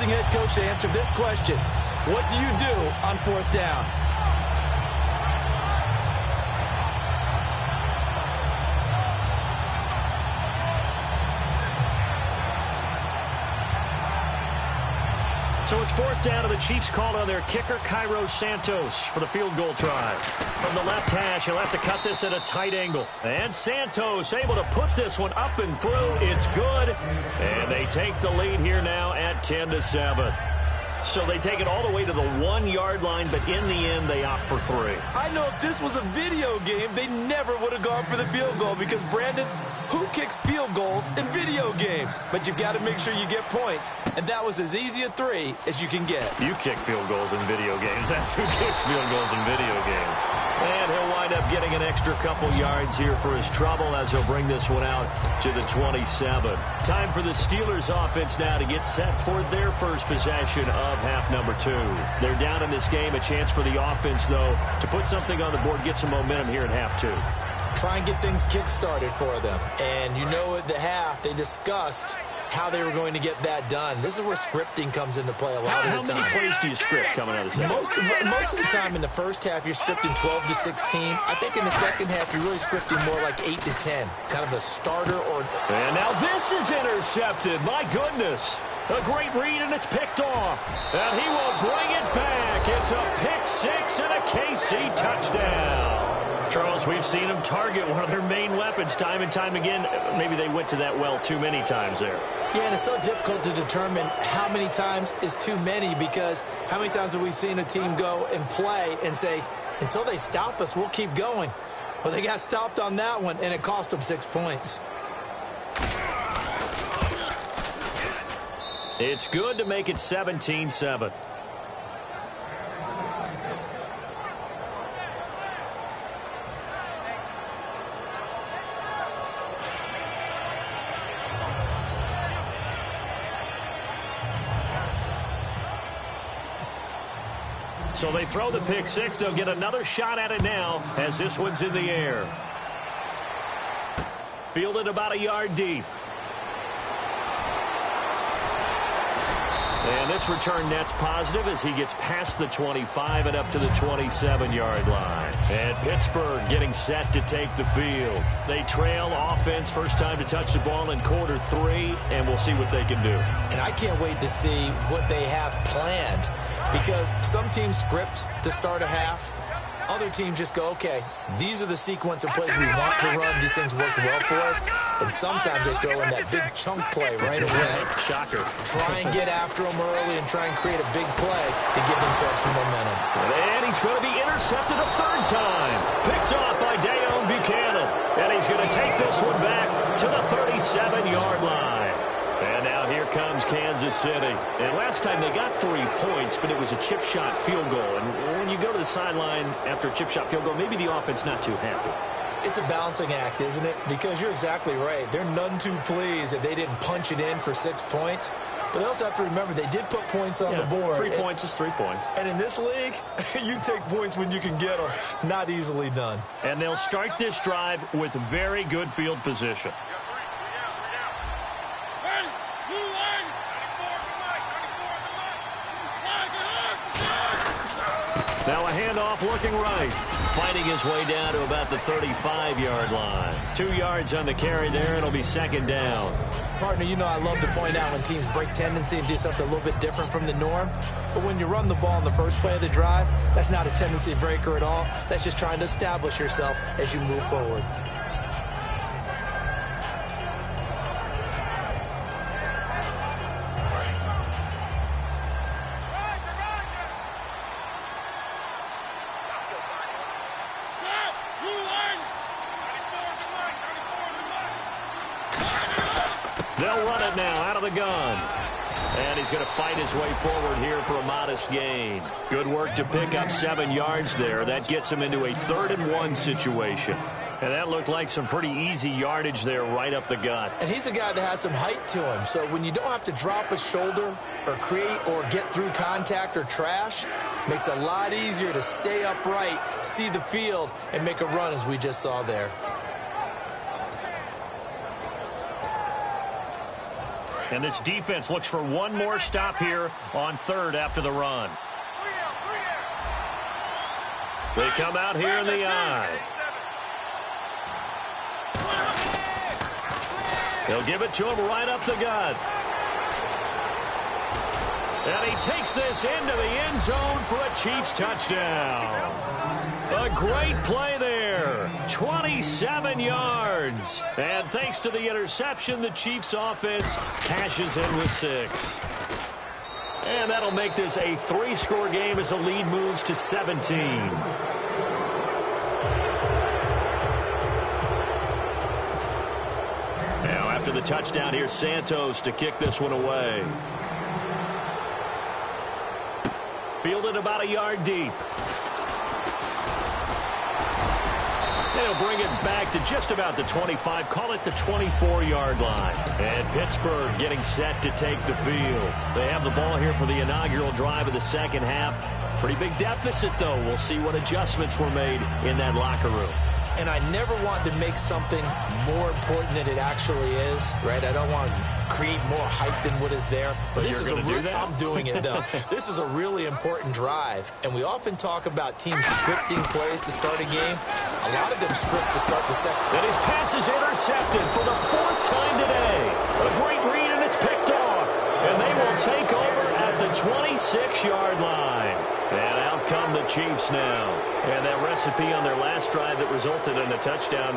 [SPEAKER 4] Head coach to answer this question. What do you do on 4th down?
[SPEAKER 3] So it's 4th down, and the Chiefs called on their kicker, Cairo Santos, for the field goal try. From the left hash, he'll have to cut this at a tight angle. And Santos able to put this one up and through. It's good. And they take the lead here now at 10-7. So they take it all the way to the 1-yard line, but in the end, they opt for 3.
[SPEAKER 4] I know if this was a video game, they never would have gone for the field goal because, Brandon, who kicks field goals in video games? But you've got to make sure you get points, and that was as easy a 3 as you can get.
[SPEAKER 3] You kick field goals in video games. That's who kicks field goals in video games. And he'll wind up getting an extra couple yards here for his trouble as he'll bring this one out to the 27. Time for the Steelers offense now to get set for their first possession of half number 2. They're down in this game. A chance for the offense, though, to put something on the board, get some momentum here in half 2.
[SPEAKER 4] Try and get things kick-started for them. And you know at the half, they discussed how they were going to get that done. This is where scripting comes into play a lot of the time.
[SPEAKER 3] How many plays do you script coming out of the second?
[SPEAKER 4] Most of the time in the first half, you're scripting 12 to 16. I think in the second half, you're really scripting more like 8 to 10. Kind of a starter or...
[SPEAKER 3] And now this is intercepted. My goodness. A great read, and it's picked off. And he will bring it back. It's a pick 6 and a KC touchdown. Charles, we've seen them target one of their main weapons time and time again. Maybe they went to that well too many times there.
[SPEAKER 4] Yeah, and it's so difficult to determine how many times is too many, because how many times have we seen a team go and play and say, until they stop us, we'll keep going. Well, they got stopped on that one, and it cost them 6 points.
[SPEAKER 3] It's good to make it 17-7. So they throw the pick six. They'll get another shot at it now as this one's in the air. Fielded about a yard deep. And this return net's positive as he gets past the 25 and up to the 27-yard line. And Pittsburgh getting set to take the field. They trail offense, first time to touch the ball in quarter 3, and we'll see what they can do.
[SPEAKER 4] And I can't wait to see what they have planned, because some teams script to start a half. Other teams just go, okay, these are the sequence of plays we want to run. These things worked well for us. And sometimes they throw in that big chunk play right away.
[SPEAKER 3] Shocker.
[SPEAKER 4] Try and get after them early and try and create a big play to give themselves some momentum.
[SPEAKER 3] And he's going to be intercepted a third time. Picked off by Dayon Buchanan. And he's going to take this one back to the 37-yard line. And now here comes Kansas City. And last time they got 3 points, but it was a chip shot field goal. And when you go to the sideline after a chip shot field goal, maybe the offense not too happy.
[SPEAKER 4] It's a balancing act, isn't it? Because you're exactly right. They're none too pleased that they didn't punch it in for 6 points. But they also have to remember they did put points on the board.
[SPEAKER 3] 3 points is 3 points.
[SPEAKER 4] And in this league, you take points when you can get them. Not easily done.
[SPEAKER 3] And they'll start this drive with very good field position. Now a handoff looking right. Fighting his way down to about the 35-yard line. 2 yards on the carry there. It'll be second down.
[SPEAKER 4] Partner, you know I love to point out when teams break tendency and do something a little bit different from the norm. But when you run the ball in the first play of the drive, that's not a tendency breaker at all. That's just trying to establish yourself as you move forward.
[SPEAKER 3] They'll run it now out of the gun. And he's going to fight his way forward here for a modest gain. Good work to pick up 7 yards there. That gets him into a 3rd-and-1 situation. And that looked like some pretty easy yardage there right up the gut.
[SPEAKER 4] And he's a guy that has some height to him. So when you don't have to drop a shoulder or create or get through contact or trash, makes it a lot easier to stay upright, see the field, and make a run as we just saw there.
[SPEAKER 3] And this defense looks for one more stop here on 3rd after the run. They come out here in the eye. They'll give it to him right up the gut. And he takes this into the end zone for a Chiefs touchdown. A great play there. 27 yards. And thanks to the interception, the Chiefs offense cashes in with 6. And that'll make this a 3-score game as the lead moves to 17. Now after the touchdown, here's Santos to kick this one away. Fielded about a yard deep. They'll bring it back to just about the 25, call it the 24-yard line. And Pittsburgh getting set to take the field. They have the ball here for the inaugural drive of the second half. Pretty big deficit, though. We'll see what adjustments were made in that locker room.
[SPEAKER 4] And I never want to make something more important than it actually is, right? I don't want to create more hype than what is there. But this is I'm doing it, though. This is a really important drive. And we often talk about teams scripting plays to start a game. A lot of them script to start the second.
[SPEAKER 3] And his pass is intercepted for the 4th time today. A great read, and it's picked off. And they will take over at the 26-yard line. And out come the Chiefs now. And that recipe on their last drive that resulted in a touchdown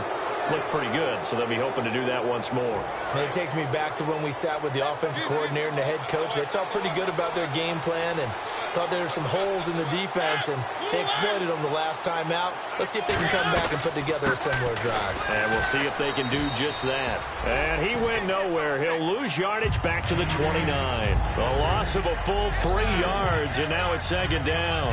[SPEAKER 3] looked pretty good, so they'll be hoping to do that once more.
[SPEAKER 4] And it takes me back to when we sat with the offensive coordinator and the head coach. They felt pretty good about their game plan and thought there were some holes in the defense, and they exploited them the last time out. Let's see if they can come back and put together a similar drive.
[SPEAKER 3] And we'll see if they can do just that. And he went nowhere. He'll lose yardage back to the 29. A loss of a full 3 yards, and now it's 2nd down.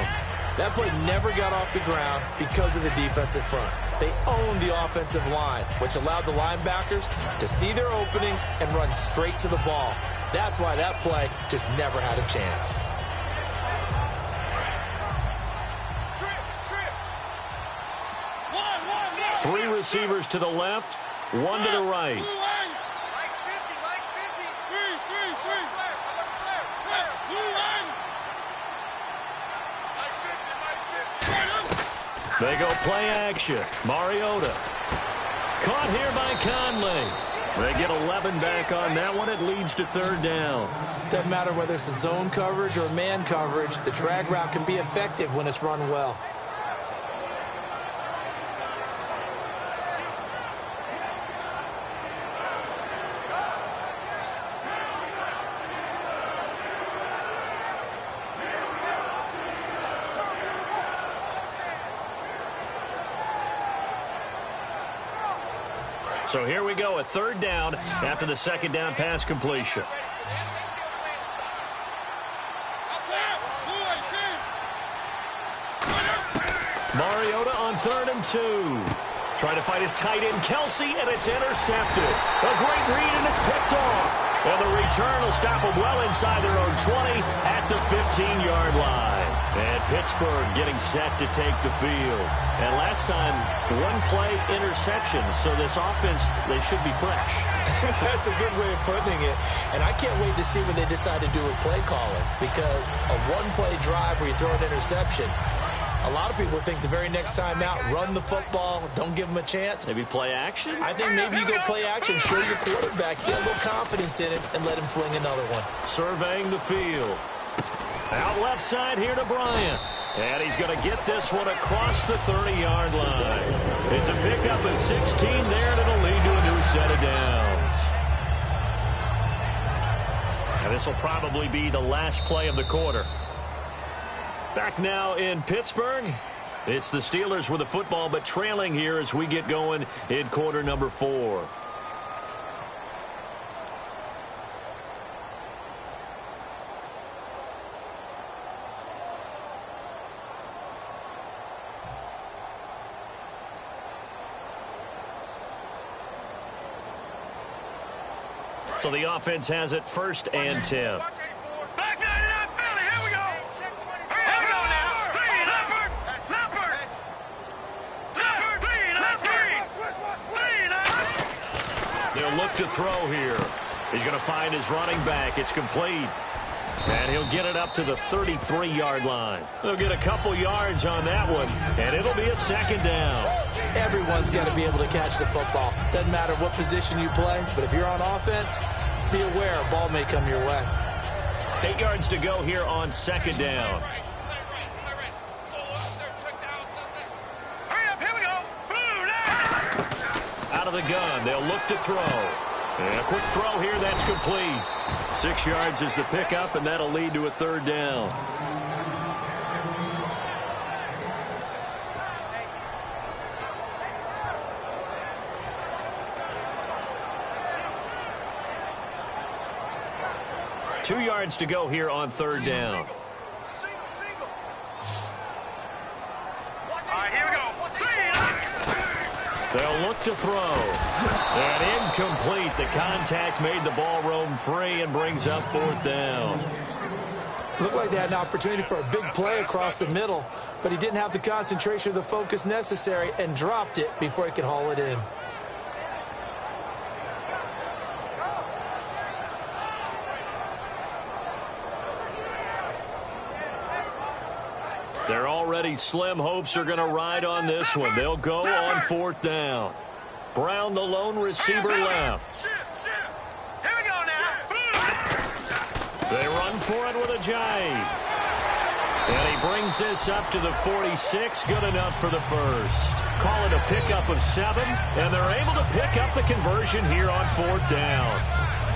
[SPEAKER 4] That play never got off the ground because of the defensive front. They owned the offensive line, which allowed the linebackers to see their openings and run straight to the ball. That's why that play just never had a chance.
[SPEAKER 3] 3 receivers to the left, 1 to the right. They go play action. Mariota. Caught here by Conley. They get 11 back on that one. It leads to 3rd down.
[SPEAKER 4] Doesn't matter whether it's a zone coverage or man coverage. The drag route can be effective when it's run well.
[SPEAKER 3] So here we go, a 3rd down after the 2nd down pass completion. Mariota on 3rd and 2. Trying to fight his tight end, Kelsey, and it's intercepted. A great read, and it's picked off. And the return will stop them well inside their own 20 at the 15-yard line. And Pittsburgh getting set to take the field. And last time, 1-play interception. So this offense, they should be fresh.
[SPEAKER 4] That's a good way of putting it. And I can't wait to see what they decide to do with play calling. Because a 1-play drive where you throw an interception, a lot of people think the very next time out, run the football, don't give them a chance.
[SPEAKER 3] Maybe play action?
[SPEAKER 4] I think maybe you go play action, show your quarterback, get a little confidence in it, and let him fling another one.
[SPEAKER 3] Surveying the field. Out left side here to Bryant. And he's going to get this one across the 30-yard line. It's a pickup of 16 there, and it'll lead to a new set of downs. And this will probably be the last play of the quarter. Back now in Pittsburgh. It's the Steelers with the football, but trailing here as we get going in quarter number 4. So the offense has it 1st and 10. They'll look to throw here. He's going to find his running back. It's complete. And he'll get it up to the 33-yard line. They'll get a couple yards on that one, and it'll be a 2nd down.
[SPEAKER 4] Everyone's got to be able to catch the football. Doesn't matter what position you play, but if you're on offense, be aware a ball may come your way.
[SPEAKER 3] 8 yards to go here on 2nd down. Out of the gun, they'll look to throw. And a quick throw here, that's complete. 6 yards is the pickup, and that'll lead to a 3rd down. Two yards to go here on 3rd down. They'll look to throw. And incomplete. The contact made the ball roam free and brings up 4th down.
[SPEAKER 4] Looked like they had an opportunity for a big play across the middle, but he didn't have the concentration or the focus necessary and dropped it before he could haul it in.
[SPEAKER 3] Their already slim hopes are going to ride on this one. They'll go on 4th down. Brown, the lone receiver, left.
[SPEAKER 5] Here we go now.
[SPEAKER 3] They run for it with a jive. And he brings this up to the 46. Good enough for the 1st. Call it a pickup of 7. And they're able to pick up the conversion here on 4th down.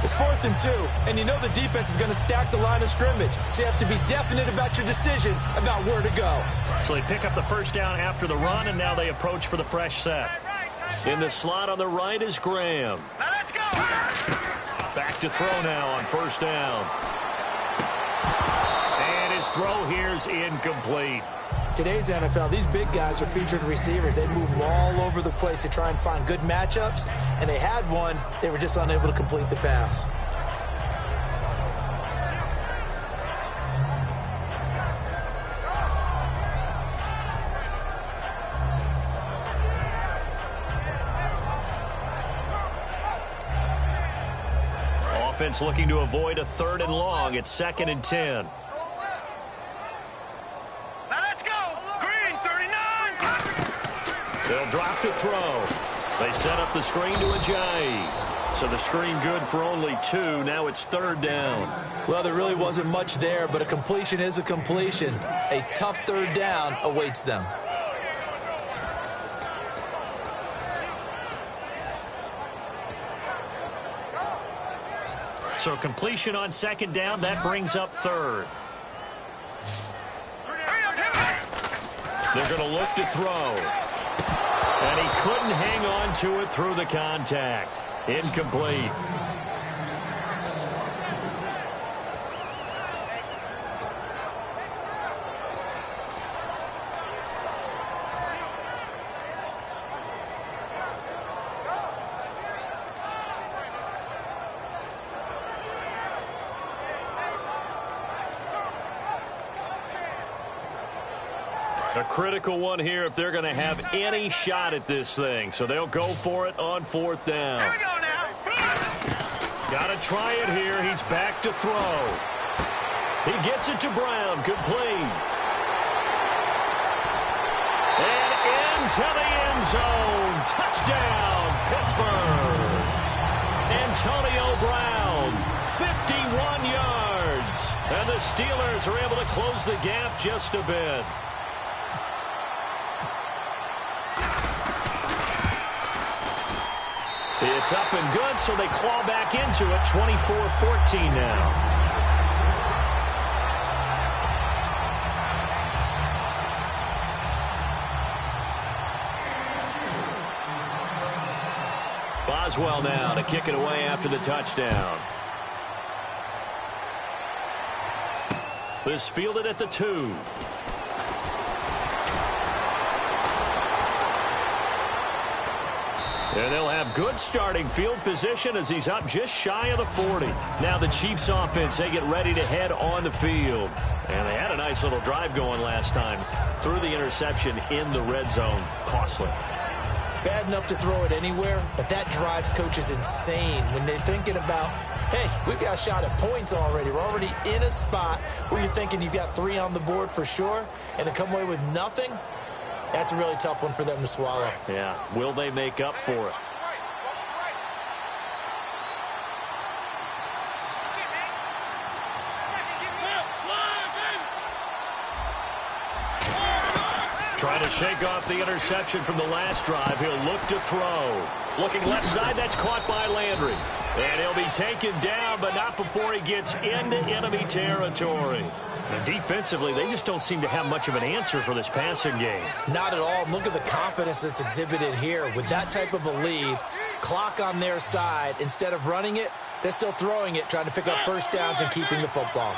[SPEAKER 4] It's 4th and 2, and you know the defense is going to stack the line of scrimmage. So you have to be definite about your decision about where to go.
[SPEAKER 3] So they pick up the 1st down after the run, and now they approach for the fresh set. In the slot on the right is Graham.
[SPEAKER 5] Now let's go.
[SPEAKER 3] Back to throw now on 1st down. And his throw here is incomplete.
[SPEAKER 4] Today's NFL, these big guys are featured receivers. They move all over the place to try and find good matchups, and they had one. They were just unable to complete the pass.
[SPEAKER 3] offense looking to avoid a 3rd and long. It's 2nd and 10.
[SPEAKER 5] Now let's go. Green, 39.
[SPEAKER 3] They'll drop to throw. They set up the screen to Ajayi. So the screen good for only 2. Now it's 3rd down.
[SPEAKER 4] Well, there really wasn't much there, but a completion is a completion. A tough 3rd down awaits them.
[SPEAKER 3] So completion on 2nd down, that brings up 3rd. They're going to look to throw. And he couldn't hang on to it through the contact. Incomplete. A critical one here if they're going to have any shot at this thing. So they'll go for it on 4th down.
[SPEAKER 5] Here we go now.
[SPEAKER 3] Got to try it here. He's back to throw. He gets it to Brown. Complete. And into the end zone. Touchdown, Pittsburgh. Antonio Brown, 51 yards. And the Steelers are able to close the gap just a bit. It's up and good, so they claw back into it, 24-14 now. Boswell now to kick it away after the touchdown. This fielded at the 2. And they'll have good starting field position as he's up just shy of the 40. Now the Chiefs offense, they get ready to head on the field. And they had a nice little drive going last time. Threw the interception in the red zone. Costly.
[SPEAKER 4] Bad enough to throw it anywhere, but that drives coaches insane when they're thinking about, hey, we've got a shot at points already. We're already in a spot where you're thinking you've got 3 on the board for sure, and to come away with nothing, that's a really tough one for them to swallow.
[SPEAKER 3] Yeah. Will they make up for it? Trying to shake off the interception from the last drive. He'll look to throw. Looking left side, that's caught by Landry. And he'll be taken down, but not before he gets into enemy territory. And defensively, they just don't seem to have much of an answer for this passing game.
[SPEAKER 4] Not at all. Look at the confidence that's exhibited here. With that type of a lead, clock on their side, instead of running it, they're still throwing it, trying to pick up first downs and keeping the football.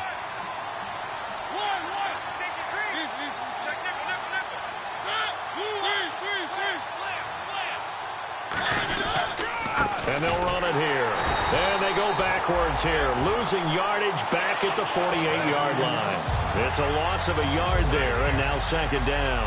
[SPEAKER 3] And they'll run it here. And they go backwards here, losing yardage back at the 48-yard line. It's a loss of a yard there, and now 2nd down.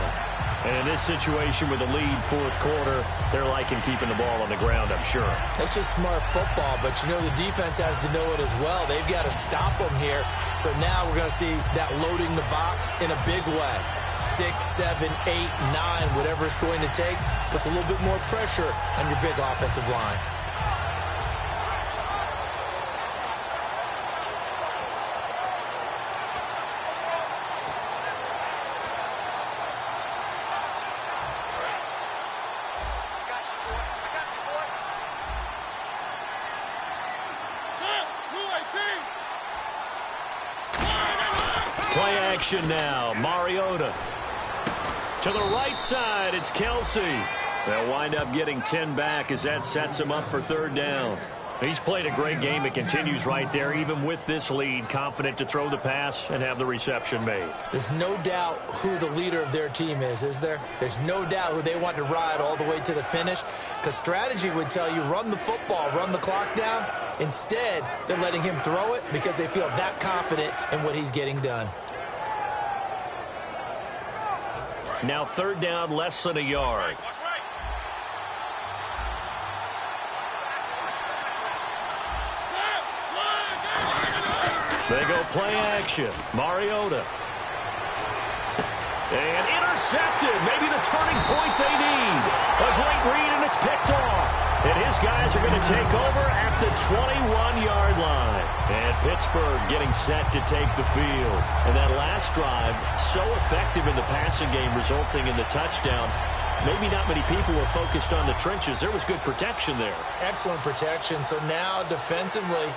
[SPEAKER 3] And in this situation with the lead 4th quarter, they're liking keeping the ball on the ground, I'm sure.
[SPEAKER 4] That's just smart football, but you know the defense has to know it as well. They've got to stop them here. So now we're going to see that loading the box in a big way. 6, 7, 8, 9, whatever it's going to take, puts a little bit more pressure on your big offensive line.
[SPEAKER 3] Play action now. Mariota. To the right side, it's Kelsey. They'll wind up getting 10 back as that sets him up for 3rd down. He's played a great game. It continues right there, even with this lead, confident to throw the pass and have the reception made.
[SPEAKER 4] There's no doubt who the leader of their team is there? There's no doubt who they want to ride all the way to the finish, because strategy would tell you run the football, run the clock down. Instead, they're letting him throw it because they feel that confident in what he's getting done.
[SPEAKER 3] Now 3rd down, less than a yard. They go play action. Mariota. And intercepted. Maybe the turning point they need. A great read, and it's picked off. And his guys are going to take over at the 21-yard line. And Pittsburgh getting set to take the field. And that last drive, so effective in the passing game, resulting in the touchdown. Maybe not many people were focused on the trenches. There was good protection there.
[SPEAKER 4] Excellent protection. So now defensively,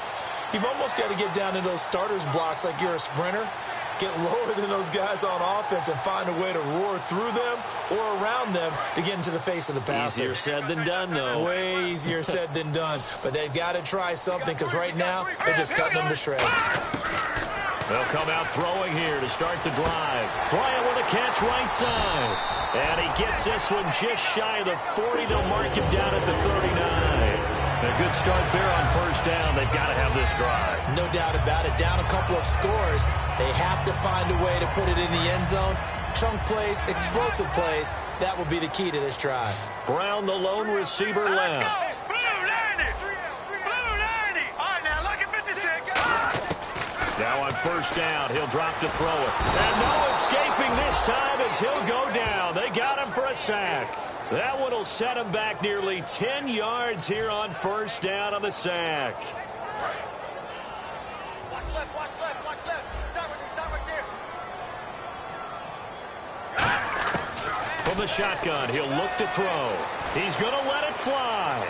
[SPEAKER 4] you've almost got to get down to those starters blocks like you're a sprinter. Get lower than those guys on offense and find a way to roar through them or around them to get into the face of the passer.
[SPEAKER 3] Easier said than done, though.
[SPEAKER 4] Way easier said than done. But they've got to try something because right now they're just cutting them to shreds.
[SPEAKER 3] They'll come out throwing here to start the drive. Bryant with a catch right side. And he gets this one just shy of the 40. They'll mark him down at the 39. A good start there on first down. They've got to have this drive.
[SPEAKER 4] No doubt about it. Down a couple of scores. They have to find a way to put it in the end zone. Chunk plays, explosive plays. That will be the key to this drive.
[SPEAKER 3] Brown, the lone receiver, left.
[SPEAKER 5] Blue 90. Blue 90. All right, now look at 56.
[SPEAKER 3] Now on first down, he'll drop to throw it. And no escaping this time as he'll go down. They got him for a sack. That one will set him back nearly 10 yards here on first down on the sack.
[SPEAKER 5] Watch left, watch left, watch left. Stop right there.
[SPEAKER 3] From the shotgun, he'll look to throw. He's going to let it fly.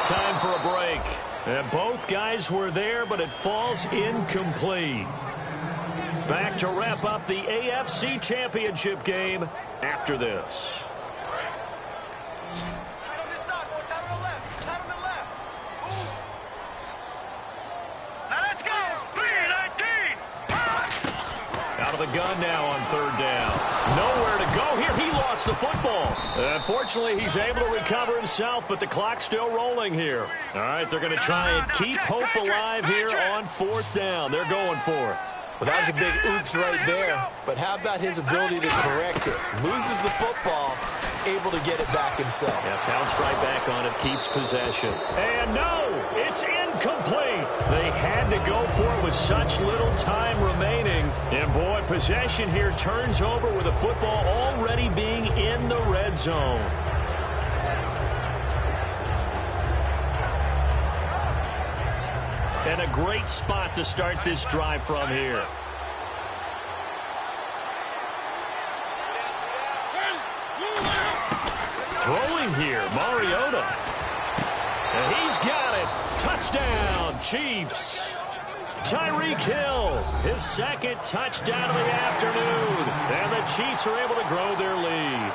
[SPEAKER 3] Time for a break. And both guys were there, but it falls incomplete. Back to wrap up the AFC Championship game after this. Out of the gun now on third down. Nowhere to go here. He lost the football. Unfortunately, he's able to recover himself, but the clock's still rolling here. All right, they're going to try and keep hope alive here on fourth down. They're going for it.
[SPEAKER 4] Well, that was a big oops right there. But how about his ability to correct it? Loses the football, able to get it back himself.
[SPEAKER 3] Yeah, pounced right back on it, keeps possession. And no, it's incomplete. They had to go for it with such little time remaining. And boy, possession here turns over with the football already being in the red zone. And a great spot to start this drive from here. Throwing here, Mariota. And he's got it. Touchdown, Chiefs. Tyreek Hill, his second touchdown of the afternoon. And the Chiefs are able to grow their lead.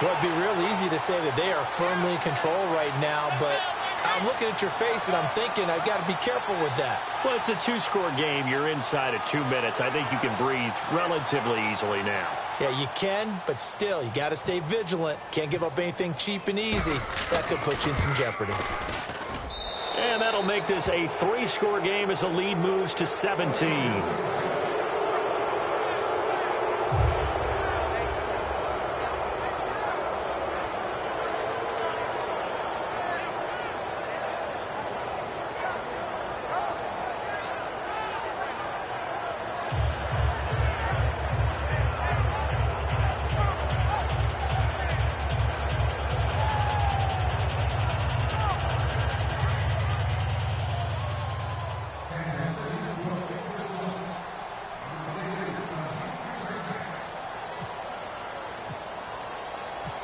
[SPEAKER 4] Well, it'd be real easy to say that they are firmly in control right now, but I'm looking at your face and I'm thinking I've got to be careful with that.
[SPEAKER 3] Well, it's a two-score game. You're inside of 2 minutes. I think you can breathe relatively easily now.
[SPEAKER 4] Yeah, you can, but still, you got to stay vigilant. Can't give up anything cheap and easy. That could put you in some jeopardy.
[SPEAKER 3] And that'll make this a 3-score game as the lead moves to 17.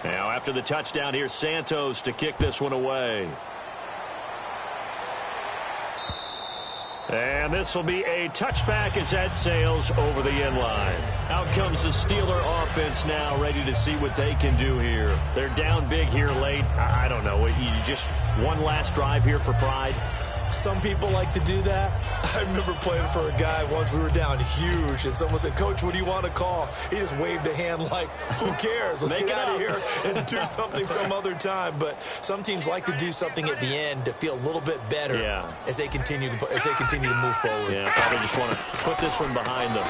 [SPEAKER 3] Now, after the touchdown, here's Santos to kick this one away. And this will be a touchback as that sails over the end line. Out comes the Steeler offense now, ready to see what they can do here. They're down big here late. I don't know. You just one last drive here for pride.
[SPEAKER 4] Some people like to do that. I remember playing for a guy once. We were down huge, and someone said, "Coach, what do you want to call?" He just waved a hand like, "Who cares? Let's get out of here and do something some other time." But some teams like to do something at the end to feel a little bit better as they continue to move forward.
[SPEAKER 3] Yeah, probably just want to put this one behind them.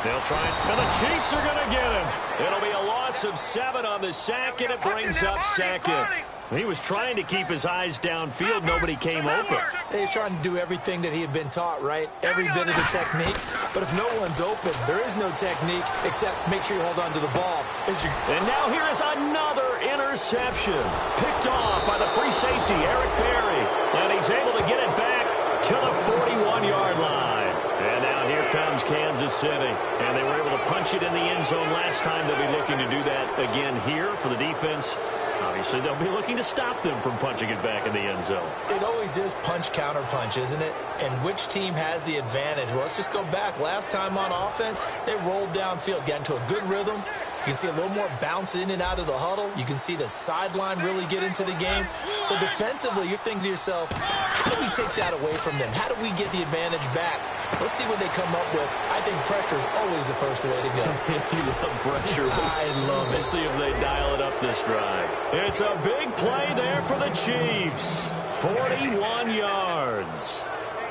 [SPEAKER 3] They'll try it, and the Chiefs are going to get him. It'll be a loss of 7 on the sack, and it brings up second. He was trying to keep his eyes downfield. Nobody came open.
[SPEAKER 4] He's trying to do everything that he had been taught, right? Every bit of the technique. But if no one's open, there is no technique except make sure you hold on to the ball.
[SPEAKER 3] And now here is another interception. Picked off by the free safety, Eric Berry. And he's able to get it back to the 41-yard line. And now here comes Kansas City. And they were able to punch it in the end zone last time. They'll be looking to do that again here for the defense. Obviously, they'll be looking to stop them from punching it back in the end zone.
[SPEAKER 4] It always is punch, counter punch, isn't it? And which team has the advantage? Well, let's just go back. Last time on offense, they rolled downfield, got into a good rhythm. You can see a little more bounce in and out of the huddle. You can see the sideline really get into the game. So defensively, you're thinking to yourself, how do we take that away from them? How do we get the advantage back? Let's see what they come up with. I think pressure is always the first way to go.
[SPEAKER 3] You love pressure.
[SPEAKER 4] I love it.
[SPEAKER 3] Let's see if they dial it up this drive. It's a big play there for the Chiefs. 41 yards.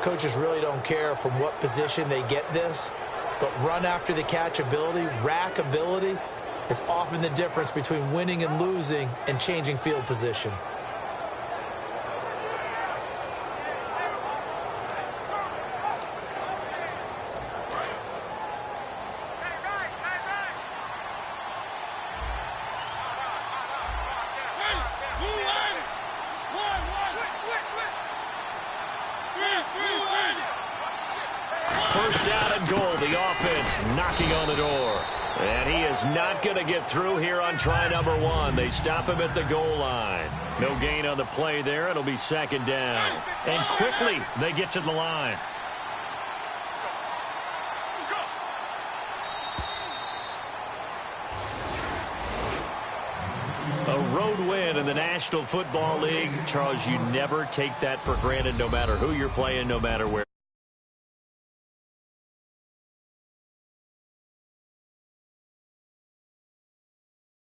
[SPEAKER 4] Coaches really don't care from what position they get this, but run after the catch ability, rack ability, is often the difference between winning and losing and changing field position.
[SPEAKER 3] First down and goal. The offense knocking on the door. And he is not going to get through here on try number one. They stop him at the goal line. No gain on the play there. It'll be second down. And quickly they get to the line. A road win in the National Football League. Charles, you never take that for granted no matter who you're playing, no matter where.